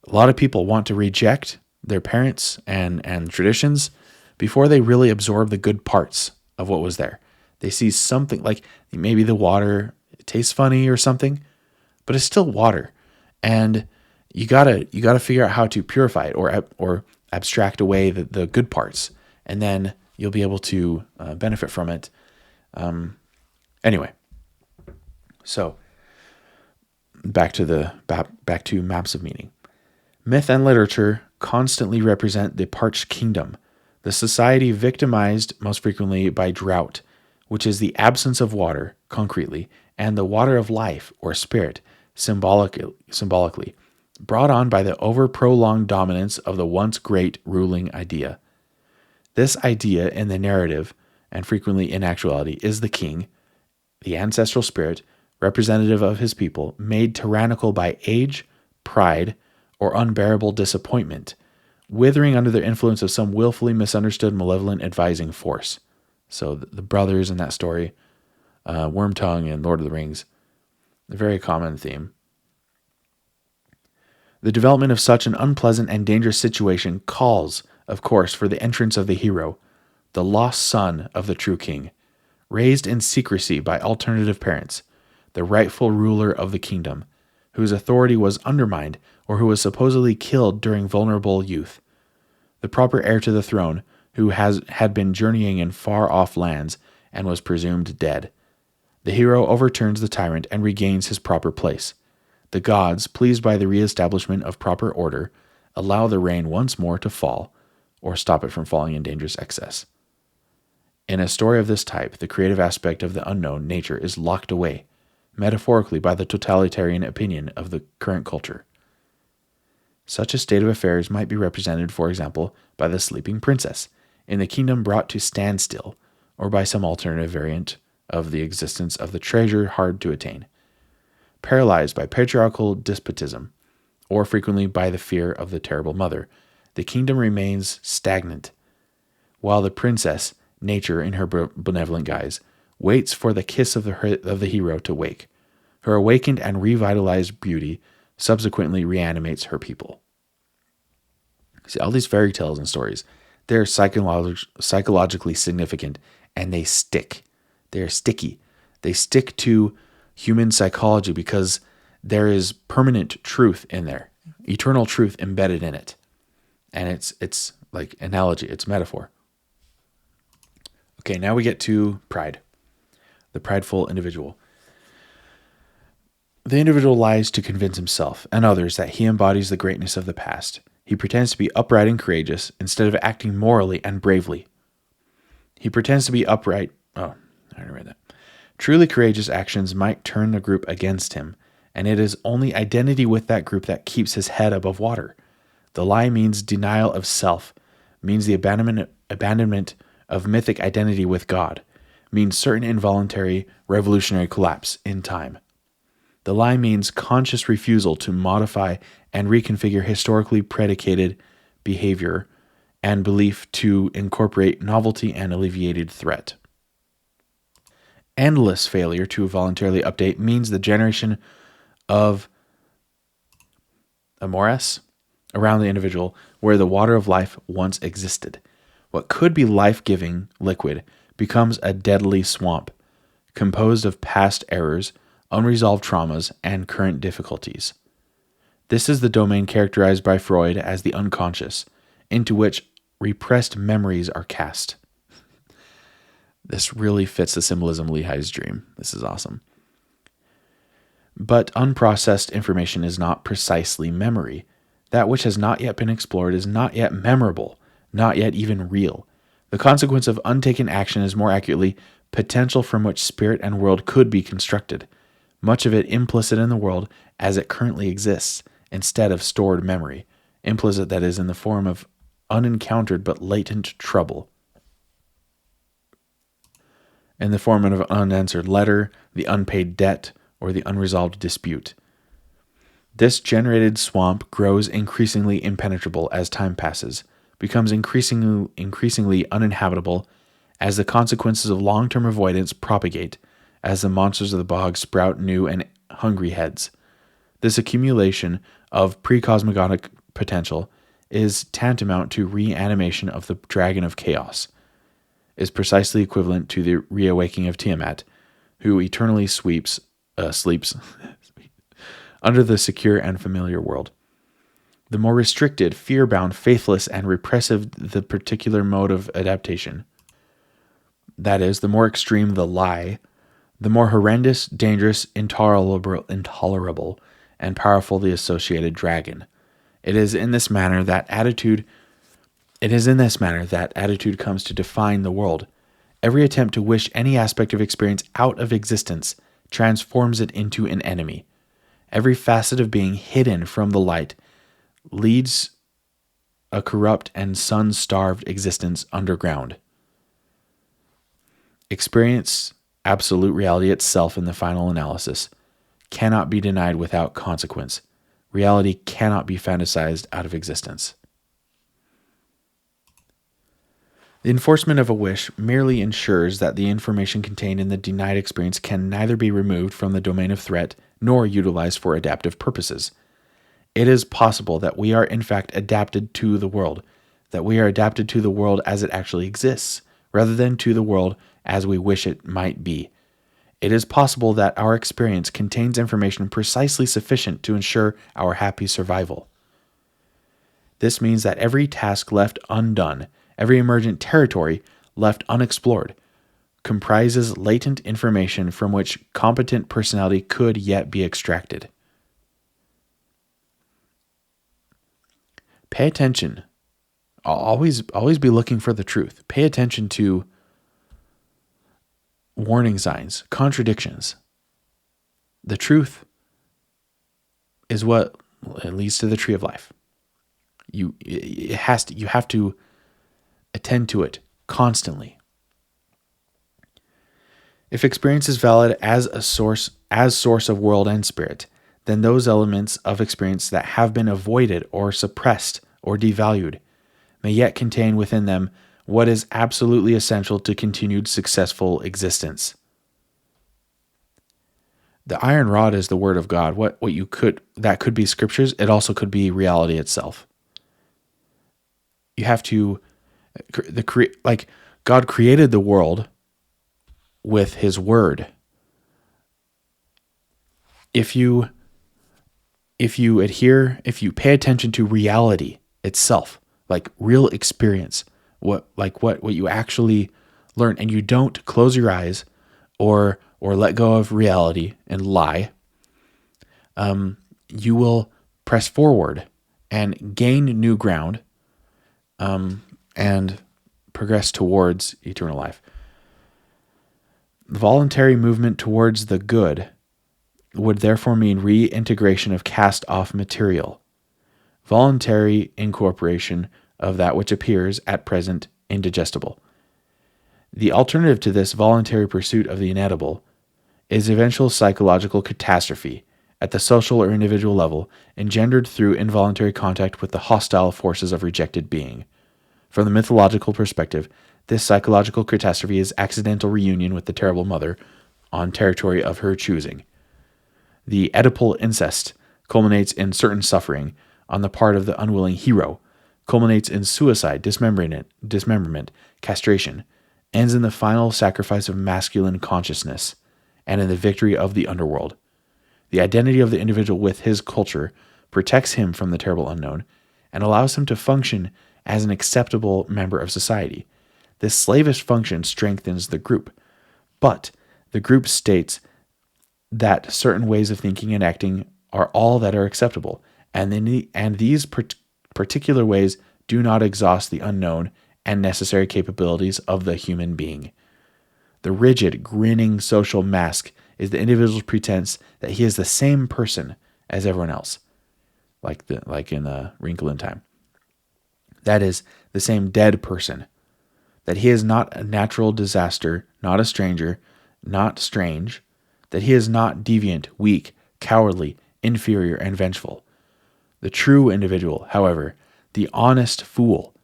a lot of people want to reject their parents and traditions before they really absorb the good parts of what was there. They see something like maybe the water tastes funny or something, but it's still water, and you gotta figure out how to purify it or abstract away the good parts, and then you'll be able to benefit from it. Anyway, so back to maps of meaning. Myth and literature constantly represent the parched kingdom, the society victimized most frequently by drought, which is the absence of water, concretely, and the water of life, or spirit, symbolically, brought on by the over-prolonged dominance of the once great ruling idea. This idea in the narrative, and frequently in actuality, is the king, the ancestral spirit, representative of his people, made tyrannical by age, pride, or unbearable disappointment, withering under the influence of some willfully misunderstood malevolent advising force. So the brothers in that story, Wormtongue and Lord of the Rings, a very common theme. The development of such an unpleasant and dangerous situation calls, of course, for the entrance of the hero, the lost son of the true king, raised in secrecy by alternative parents, the rightful ruler of the kingdom, whose authority was undermined or who was supposedly killed during vulnerable youth, the proper heir to the throne, who had been journeying in far-off lands and was presumed dead. The hero overturns the tyrant and regains his proper place. The gods, pleased by the re-establishment of proper order, allow the rain once more to fall, or stop it from falling in dangerous excess. In a story of this type, the creative aspect of the unknown nature is locked away, metaphorically, by the totalitarian opinion of the current culture. Such a state of affairs might be represented, for example, by the sleeping princess, in the kingdom brought to standstill, or by some alternative variant of the existence of the treasure hard to attain, paralyzed by patriarchal despotism, or frequently by the fear of the terrible mother. The kingdom remains stagnant, while the princess, nature in her benevolent guise, waits for the kiss of the hero to wake. Her awakened and revitalized beauty subsequently reanimates her people. See, all these fairy tales and stories, they're psychologically significant, and they stick. They're sticky. They stick to human psychology because there is permanent truth in there, eternal truth embedded in it. And it's like analogy, it's metaphor. Okay, now we get to pride, the prideful individual. The individual lies to convince himself and others that he embodies the greatness of the past. He pretends to be upright and courageous instead of acting morally and bravely. He pretends to be upright. Oh, I already read that. Truly courageous actions might turn the group against him, and it is only identity with that group that keeps his head above water. The lie means denial of self, means the abandonment of mythic identity with God, means certain involuntary revolutionary collapse in time. The lie means conscious refusal to modify and reconfigure historically predicated behavior and belief to incorporate novelty and alleviated threat. Endless failure to voluntarily update means the generation of a morass around the individual where the water of life once existed. What could be life-giving liquid becomes a deadly swamp, composed of past errors, unresolved traumas, and current difficulties. This is the domain characterized by Freud as the unconscious, into which repressed memories are cast. This really fits the symbolism Lehi's dream. This is awesome. But unprocessed information is not precisely memory. That which has not yet been explored is not yet memorable, not yet even real. The consequence of untaken action is more accurately potential from which spirit and world could be constructed, much of it implicit in the world as it currently exists, instead of stored memory, implicit that is in the form of unencountered but latent trouble, in the form of an unanswered letter, the unpaid debt, or the unresolved dispute. This generated swamp grows increasingly impenetrable as time passes, becomes increasingly uninhabitable as the consequences of long-term avoidance propagate, as the monsters of the bog sprout new and hungry heads. This accumulation of pre-cosmogonic potential is tantamount to reanimation of the dragon of chaos, is precisely equivalent to the reawakening of Tiamat, who eternally sleeps under the secure and familiar world. The more restricted, fear-bound, faithless, and repressive the particular mode of adaptation, that is, the more extreme the lie, the more horrendous, dangerous, intolerable, and powerful the associated dragon. It is in this manner that attitude comes to define the world. Every attempt to wish any aspect of experience out of existence transforms it into an enemy. Every facet of being hidden from the light leads a corrupt and sun-starved existence underground. Experience, absolute reality itself in the final analysis, cannot be denied without consequence. Reality cannot be fantasized out of existence. The enforcement of a wish merely ensures that the information contained in the denied experience can neither be removed from the domain of threat nor utilized for adaptive purposes. It is possible that we are in fact adapted to the world, that we are adapted to the world as it actually exists, rather than to the world as we wish it might be. It is possible that our experience contains information precisely sufficient to ensure our happy survival. This means that every task left undone, every emergent territory left unexplored, comprises latent information from which competent personality could yet be extracted. Pay attention. Always be looking for the truth. Pay attention to warning signs, contradictions. The truth is what leads to the tree of life. You have to attend to it constantly. If experience is valid as source of world and spirit, then those elements of experience that have been avoided or suppressed or devalued may yet contain within them what is absolutely essential to continued successful existence. The iron rod is the word of God. That could be scriptures. It also could be reality itself. You have to God created the world with his word. If you pay attention to reality itself, like real experience, what you actually learn, and you don't close your eyes or let go of reality and lie, you will press forward and gain new ground, and progress towards eternal life. The voluntary movement towards the good would therefore mean reintegration of cast-off material, voluntary incorporation of that which appears at present indigestible. The alternative to this voluntary pursuit of the inedible is eventual psychological catastrophe at the social or individual level, engendered through involuntary contact with the hostile forces of rejected being. From the mythological perspective, this psychological catastrophe is accidental reunion with the terrible mother on territory of her choosing. The Oedipal incest culminates in certain suffering on the part of the unwilling hero, culminates in suicide, dismemberment, castration, ends in the final sacrifice of masculine consciousness, and in the victory of the underworld. The identity of the individual with his culture protects him from the terrible unknown and allows him to function as an acceptable member of society. This slavish function strengthens the group, but the group states that certain ways of thinking and acting are all that are acceptable, and these particular ways do not exhaust the unknown and necessary capabilities of the human being. The rigid, grinning social mask is the individual's pretense that he is the same person as everyone else, like in Wrinkle in Time. That is, the same dead person. That he is not a natural disaster, not a stranger, not strange. That he is not deviant, weak, cowardly, inferior, and vengeful. The true individual, however, the honest fool,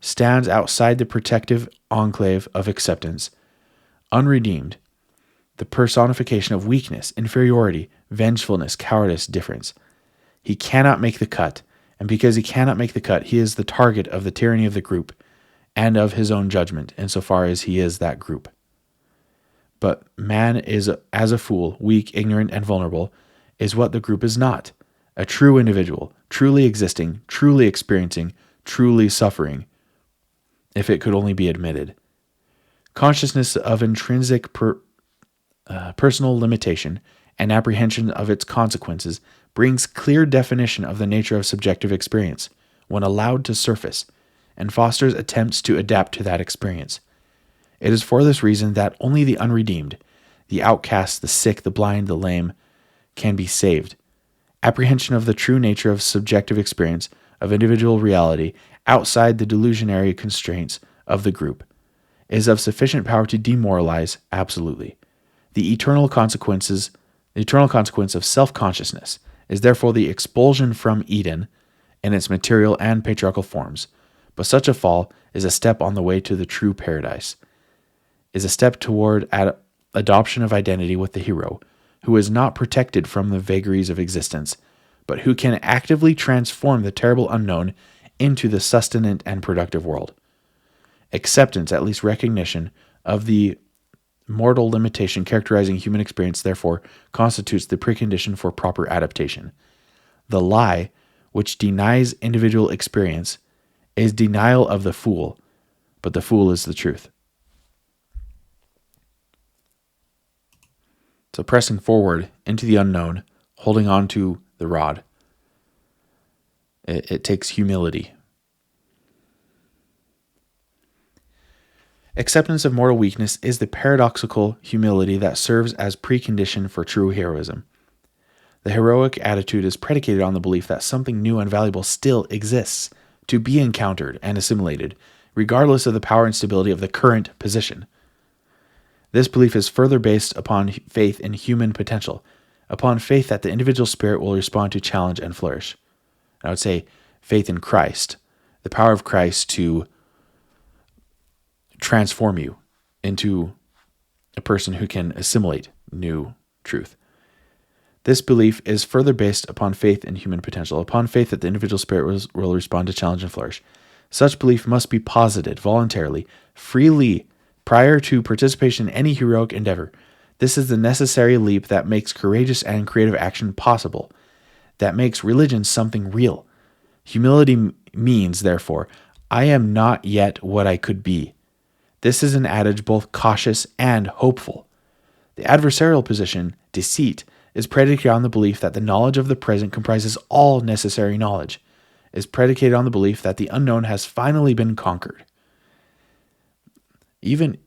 stands outside the protective enclave of acceptance, unredeemed, the personification of weakness, inferiority, vengefulness, cowardice, difference. He cannot make the cut, and because he cannot make the cut, he is the target of the tyranny of the group and of his own judgment, insofar as he is that group. But man is, as a fool, weak, ignorant, and vulnerable, is what the group is not. A true individual, truly existing, truly experiencing, truly suffering, if it could only be admitted. Consciousness of intrinsic personal limitation and apprehension of its consequences brings clear definition of the nature of subjective experience when allowed to surface, and fosters attempts to adapt to that experience. It is for this reason that only the unredeemed, the outcast, the sick, the blind, the lame, can be saved. Apprehension of the true nature of subjective experience, of individual reality, outside the delusionary constraints of the group, is of sufficient power to demoralize absolutely. The eternal consequence of self-consciousness is therefore the expulsion from Eden in its material and patriarchal forms. But such a fall is a step on the way to the true paradise, is a step toward adoption of identity with the hero, who is not protected from the vagaries of existence, but who can actively transform the terrible unknown into the sustenant and productive world. Acceptance, at least recognition, of the mortal limitation characterizing human experience, therefore, constitutes the precondition for proper adaptation. The lie, which denies individual experience, is denial of the fool, but the fool is the truth. So pressing forward into the unknown, holding on to the rod, it takes humility. Acceptance of mortal weakness is the paradoxical humility that serves as precondition for true heroism. The heroic attitude is predicated on the belief that something new and valuable still exists, to be encountered and assimilated, regardless of the power and stability of the current position. This belief is further based upon faith in human potential, upon faith that the individual spirit will respond to challenge and flourish. I would say faith in Christ, the power of Christ to transform you into a person who can assimilate new truth. This belief is further based upon faith in human potential, upon faith that the individual spirit will respond to challenge and flourish. Such belief must be posited voluntarily, freely, prior to participation in any heroic endeavor. This is the necessary leap that makes courageous and creative action possible, that makes religion something real. Humility means, therefore, I am not yet what I could be. This is an adage both cautious and hopeful. The adversarial position, deceit, is predicated on the belief that the knowledge of the present comprises all necessary knowledge, is predicated on the belief that the unknown has finally been conquered. Even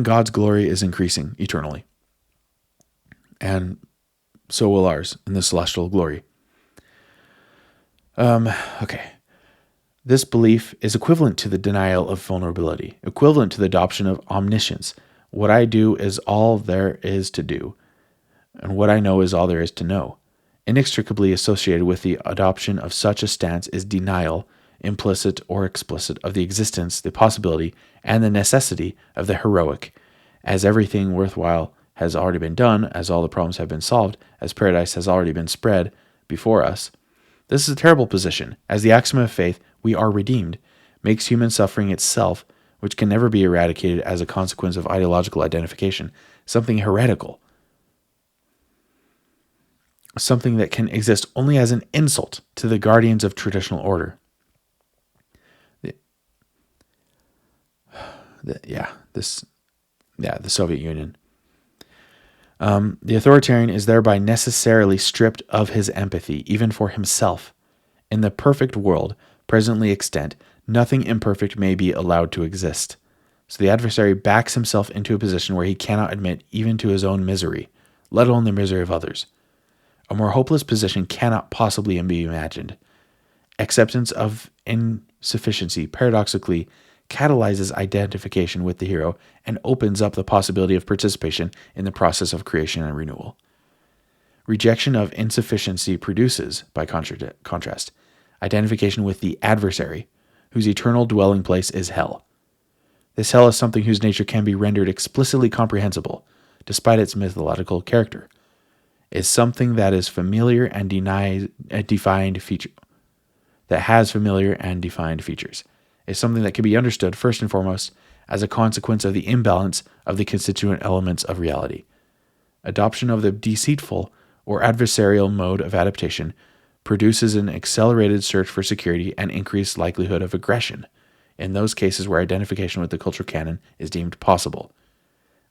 God's glory is increasing eternally, and so will ours in the celestial glory. Okay. This belief is equivalent to the denial of vulnerability, equivalent to the adoption of omniscience. What I do is all there is to do, and what I know is all there is to know. Inextricably associated with the adoption of such a stance is denial, implicit or explicit, of the existence, the possibility, and the necessity of the heroic, as everything worthwhile has already been done, as all the problems have been solved, as paradise has already been spread before us. This is a terrible position, as the axiom of faith, we are redeemed, makes human suffering itself which can never be eradicated as a consequence of ideological identification, something heretical, something that can exist only as an insult to the guardians of traditional order. The Soviet Union. The authoritarian is thereby necessarily stripped of his empathy, even for himself. In the perfect world, presently extant, nothing imperfect may be allowed to exist. So the adversary backs himself into a position where he cannot admit even to his own misery, let alone the misery of others. A more hopeless position cannot possibly be imagined. Acceptance of insufficiency, paradoxically, catalyzes identification with the hero and opens up the possibility of participation in the process of creation and renewal. Rejection of insufficiency produces, by contrast, identification with the adversary, whose eternal dwelling place is hell. This hell is something whose nature can be rendered explicitly comprehensible, despite its mythological character. Is something that is familiar and defined feature, that has familiar and defined features. Is something that can be understood first and foremost as a consequence of the imbalance of the constituent elements of reality. Adoption of the deceitful or adversarial mode of adaptation produces an accelerated search for security and increased likelihood of aggression in those cases where identification with the cultural canon is deemed possible,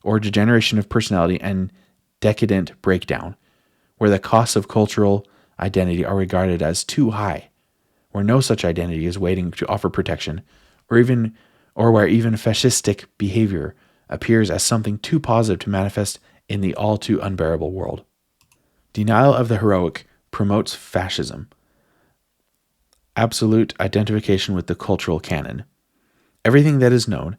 or degeneration of personality and decadent breakdown, where the costs of cultural identity are regarded as too high, where no such identity is waiting to offer protection, or where even fascistic behavior appears as something too positive to manifest in the all too unbearable world. Denial of the heroic promotes fascism. Absolute identification with the cultural canon. Everything that is known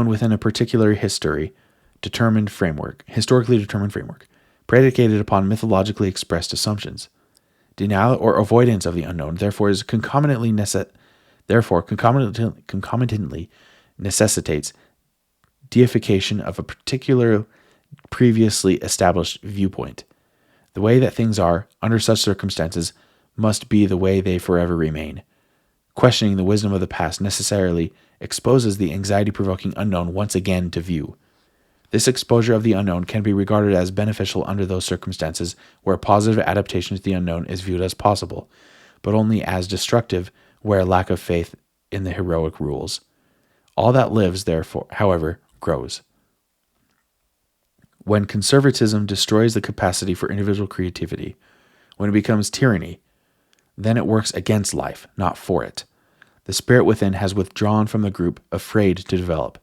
within a particular historically determined framework, predicated upon mythologically expressed assumptions. Denial or avoidance of the unknown, therefore, concomitantly necessitates deification of a particular previously established viewpoint. The way that things are, under such circumstances, must be the way they forever remain. Questioning the wisdom of the past necessarily exposes the anxiety-provoking unknown once again to view. This exposure of the unknown can be regarded as beneficial under those circumstances where positive adaptation to the unknown is viewed as possible, but only as destructive where lack of faith in the heroic rules. All that lives, therefore, however, grows. When conservatism destroys the capacity for individual creativity, when it becomes tyranny, then it works against life, not for it. The spirit within has withdrawn from the group, afraid to develop.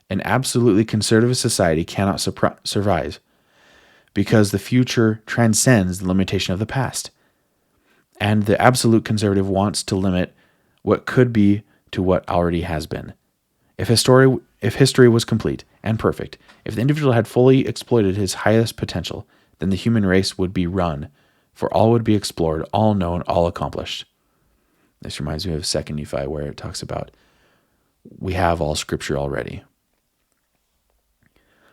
An absolutely conservative society cannot survive because the future transcends the limitation of the past. And the absolute conservative wants to limit what could be to what already has been. If history was complete and perfect, if the individual had fully exploited his highest potential, then the human race would be run, for all would be explored, all known, all accomplished. This reminds me of 2 Nephi, where it talks about we have all scripture already.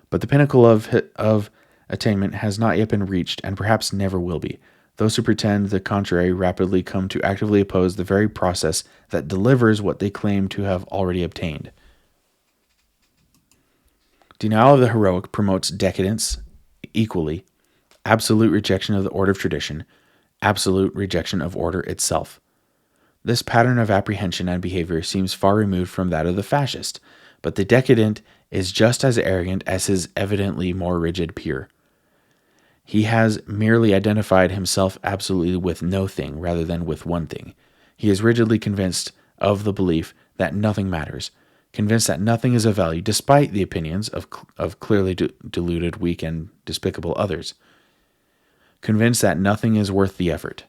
But the pinnacle of attainment has not yet been reached, and perhaps never will be. Those who pretend the contrary rapidly come to actively oppose the very process that delivers what they claim to have already obtained. Denial of the heroic promotes decadence equally, absolute rejection of the order of tradition, absolute rejection of order itself. This pattern of apprehension and behavior seems far removed from that of the fascist, but the decadent is just as arrogant as his evidently more rigid peer. He has merely identified himself absolutely with no thing rather than with one thing. He is rigidly convinced of the belief that nothing matters, convinced that nothing is of value despite the opinions of clearly deluded, weak, and despicable others, convinced that nothing is worth the effort.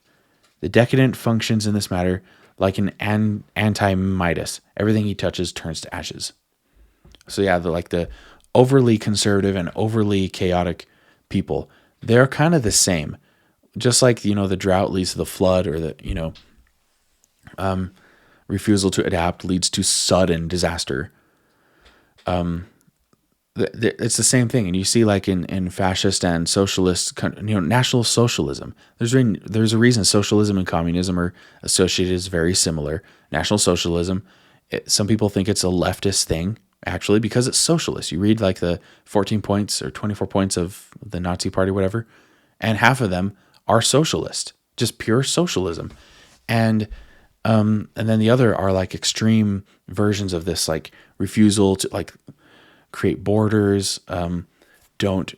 The decadent functions in this matter like an anti-Midas. Everything he touches turns to ashes. So yeah, the overly conservative and overly chaotic people, they're kind of the same. Just like, the drought leads to the flood, or the, refusal to adapt leads to sudden disaster. It's the same thing. And you see, like in fascist and socialist, National Socialism, there's a reason socialism and communism are associated as very similar. National Socialism Some people think it's a leftist thing, actually, because it's socialist. You read like the 14 points or 24 points of the Nazi Party, whatever, and half of them are socialist, just pure socialism. And then the other are like extreme versions of this, like refusal to like create borders, don't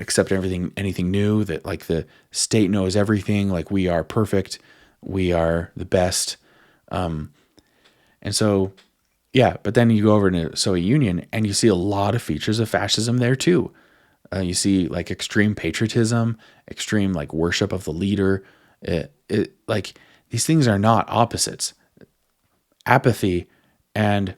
accept anything new, that like the state knows everything, like we are perfect, we are the best. And so, yeah, but then you go over to Soviet Union and you see a lot of features of fascism there too. You see like extreme patriotism, extreme like worship of the leader. Like these things are not opposites. Apathy and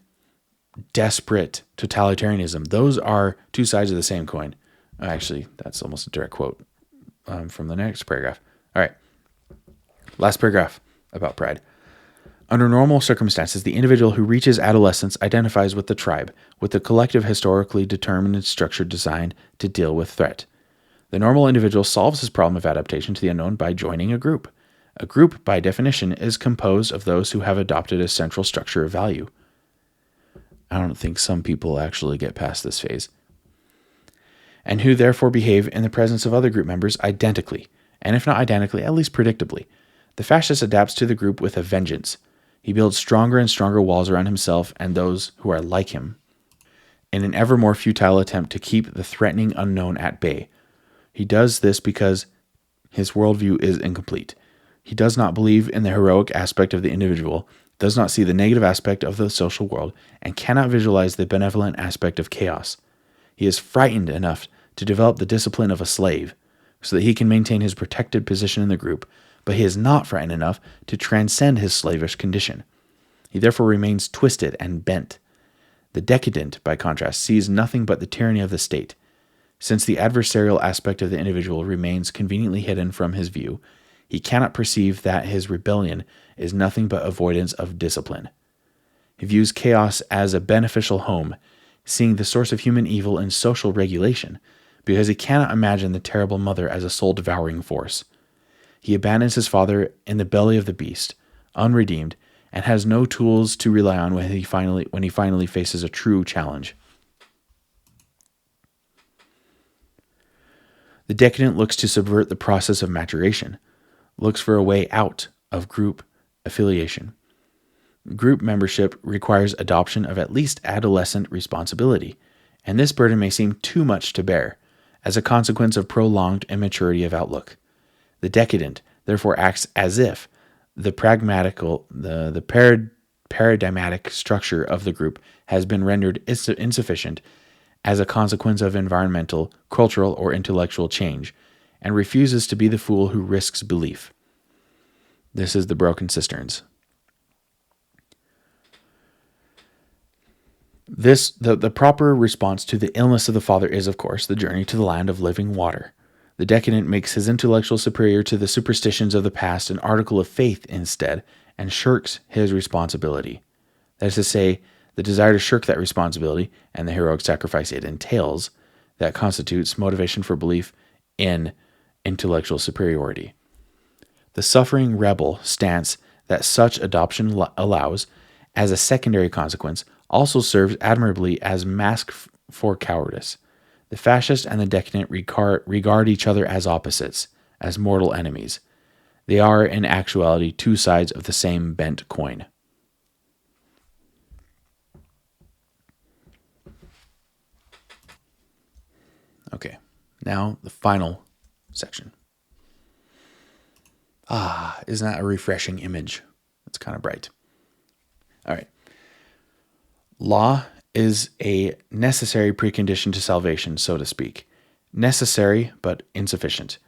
desperate totalitarianism, those are two sides of the same coin. Actually, that's almost a direct quote from the next paragraph. All right, last paragraph about pride. Under normal circumstances, the individual who reaches adolescence identifies with the tribe, with the collective historically determined and structure designed to deal with threat. The normal individual solves his problem of adaptation to the unknown by joining a group. A group, by definition, is composed of those who have adopted a central structure of value. I don't think some people actually get past this phase. And who therefore behave in the presence of other group members identically, and if not identically, at least predictably. The fascist adapts to the group with a vengeance. He builds stronger and stronger walls around himself and those who are like him, in an ever more futile attempt to keep the threatening unknown at bay. He does this because his worldview is incomplete. He does not believe in the heroic aspect of the individual, does not see the negative aspect of the social world, and cannot visualize the benevolent aspect of chaos. He is frightened enough to develop the discipline of a slave, so that he can maintain his protected position in the group, but he is not frightened enough to transcend his slavish condition. He therefore remains twisted and bent. The decadent, by contrast, sees nothing but the tyranny of the state. Since the adversarial aspect of the individual remains conveniently hidden from his view, he cannot perceive that his rebellion is nothing but avoidance of discipline. He views chaos as a beneficial home, seeing the source of human evil in social regulation, because he cannot imagine the terrible mother as a soul-devouring force. He abandons his father in the belly of the beast, unredeemed, and has no tools to rely on when he finally faces a true challenge. The decadent looks to subvert the process of maturation, looks for a way out of group affiliation. Group membership requires adoption of at least adolescent responsibility, and this burden may seem too much to bear, as a consequence of prolonged immaturity of outlook. The decadent therefore acts as if the paradigmatic structure of the group has been rendered insufficient as a consequence of environmental, cultural, or intellectual change, and refuses to be the fool who risks belief. This is the broken cisterns. The proper response to the illness of the father is, of course, the journey to the land of living water. The decadent makes his intellectual superior to the superstitions of the past an article of faith instead, and shirks his responsibility. That is to say, the desire to shirk that responsibility and the heroic sacrifice it entails, that constitutes motivation for belief in intellectual superiority. The suffering rebel stance that such adoption allows, as a secondary consequence, also serves admirably as mask for cowardice. The fascist and the decadent regard each other as opposites, as mortal enemies. They are, in actuality, two sides of the same bent coin. Okay, now the final section. Isn't that a refreshing image? It's kind of bright. All right. Law is a necessary precondition to salvation, so to speak. Necessary, but insufficient.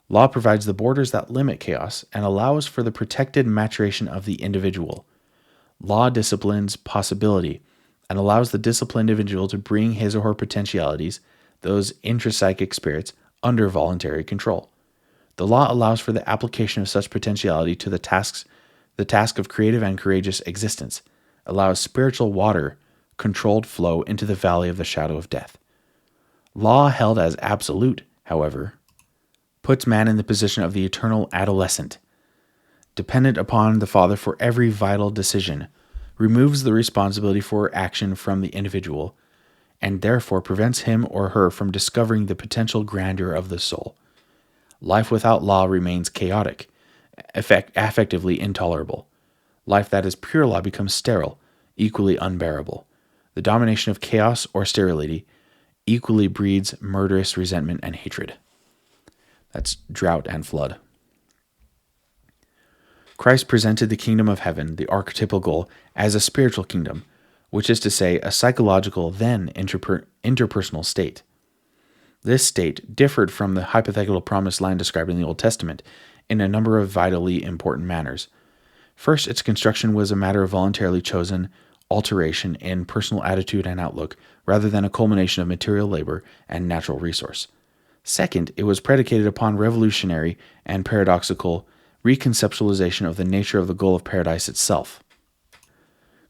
Law provides the borders that limit chaos and allows for the protected maturation of the individual. Law disciplines possibility and allows the disciplined individual to bring his or her potentialities, those intrapsychic spirits, under voluntary control. The law allows for the application of such potentiality to the task of creative and courageous existence, allows spiritual water controlled flow into the valley of the shadow of death. Law held as absolute, however, puts man in the position of the eternal adolescent, dependent upon the father for every vital decision, removes the responsibility for action from the individual, and therefore prevents him or her from discovering the potential grandeur of the soul. Life without law remains chaotic, affectively intolerable. Life that is pure law becomes sterile, equally unbearable. The domination of chaos or sterility equally breeds murderous resentment and hatred. That's drought and flood. Christ presented the kingdom of heaven, the archetypal goal, as a spiritual kingdom, which is to say, a psychological, then interpersonal state. This state differed from the hypothetical promised land described in the Old Testament in a number of vitally important manners. First, its construction was a matter of voluntarily chosen alteration in personal attitude and outlook, rather than a culmination of material labor and natural resource. Second, it was predicated upon revolutionary and paradoxical reconceptualization of the nature of the goal of paradise itself.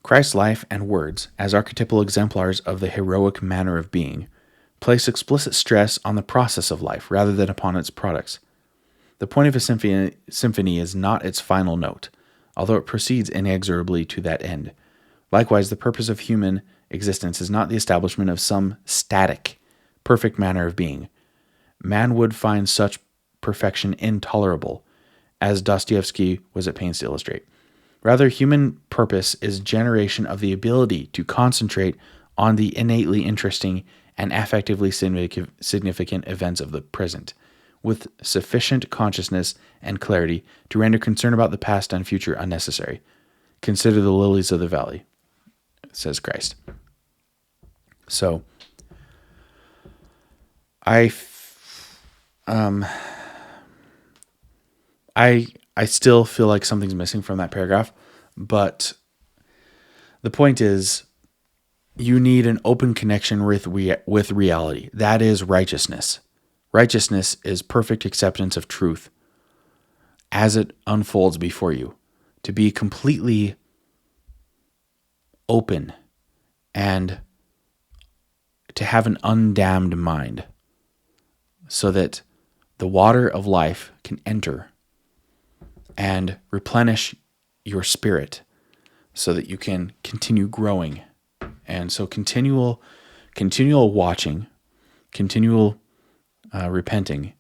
Christ's life and words, as archetypal exemplars of the heroic manner of being, place explicit stress on the process of life rather than upon its products. The point of a symphony is not its final note, although it proceeds inexorably to that end. Likewise, the purpose of human existence is not the establishment of some static, perfect manner of being. Man would find such perfection intolerable, as Dostoevsky was at pains to illustrate. Rather, human purpose is generation of the ability to concentrate on the innately interesting and affectively significant events of the present, with sufficient consciousness and clarity to render concern about the past and future unnecessary. Consider the lilies of the valley, says Christ. So, I still feel like something's missing from that paragraph, but the point is, you need an open connection with reality. That is righteousness. Righteousness is perfect acceptance of truth as it unfolds before you. To be completely open and to have an undammed mind so that the water of life can enter and replenish your spirit so that you can continue growing. And so continual watching, continual repenting,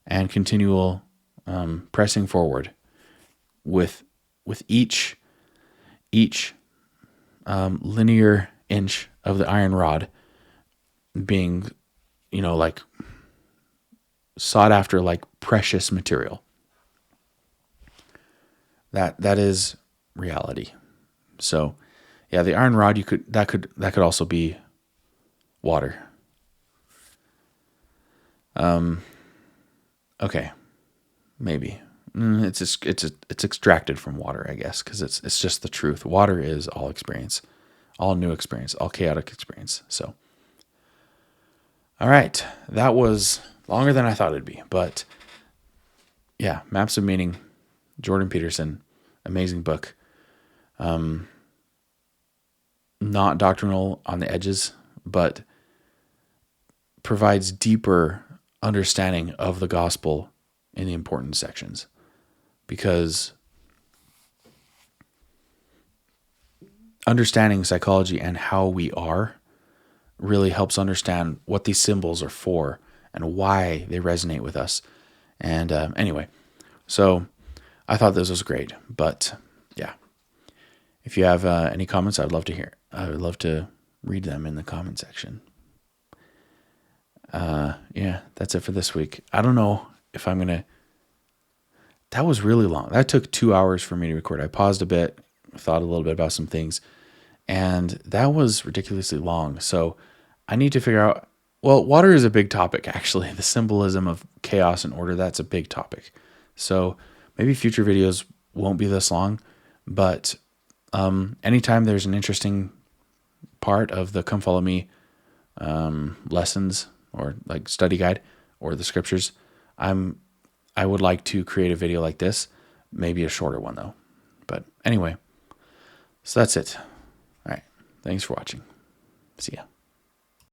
and continual pressing forward with each linear inch of the iron rod being, like sought after like precious material. That is reality. So, yeah, the iron rod that could also be water. Okay, maybe it's extracted from water, I guess, because it's just the truth. Water is all experience, all new experience, all chaotic experience. So, all right, that was longer than I thought it'd be, but yeah, Maps of Meaning, Jordan Peterson, amazing book. Not doctrinal on the edges, but provides deeper understanding of the gospel in the important sections, because understanding psychology and how we are really helps understand what these symbols are for and why they resonate with us. And anyway, so I thought this was great, but yeah, if you have any comments, I would love to hear. I would love to read them in the comment section. Yeah, that's it for this week. I don't know if I'm going to... That was really long. That took 2 hours for me to record. I paused a bit, thought a little bit about some things, and that was ridiculously long. So I need to figure out... Well, water is a big topic, actually. The symbolism of chaos and order, that's a big topic. So maybe future videos won't be this long, but anytime there's an interesting part of the Come Follow Me lessons or like study guide or the scriptures, I would like to create a video like this, maybe a shorter one though. But anyway, so that's it. All right. Thanks for watching. See ya.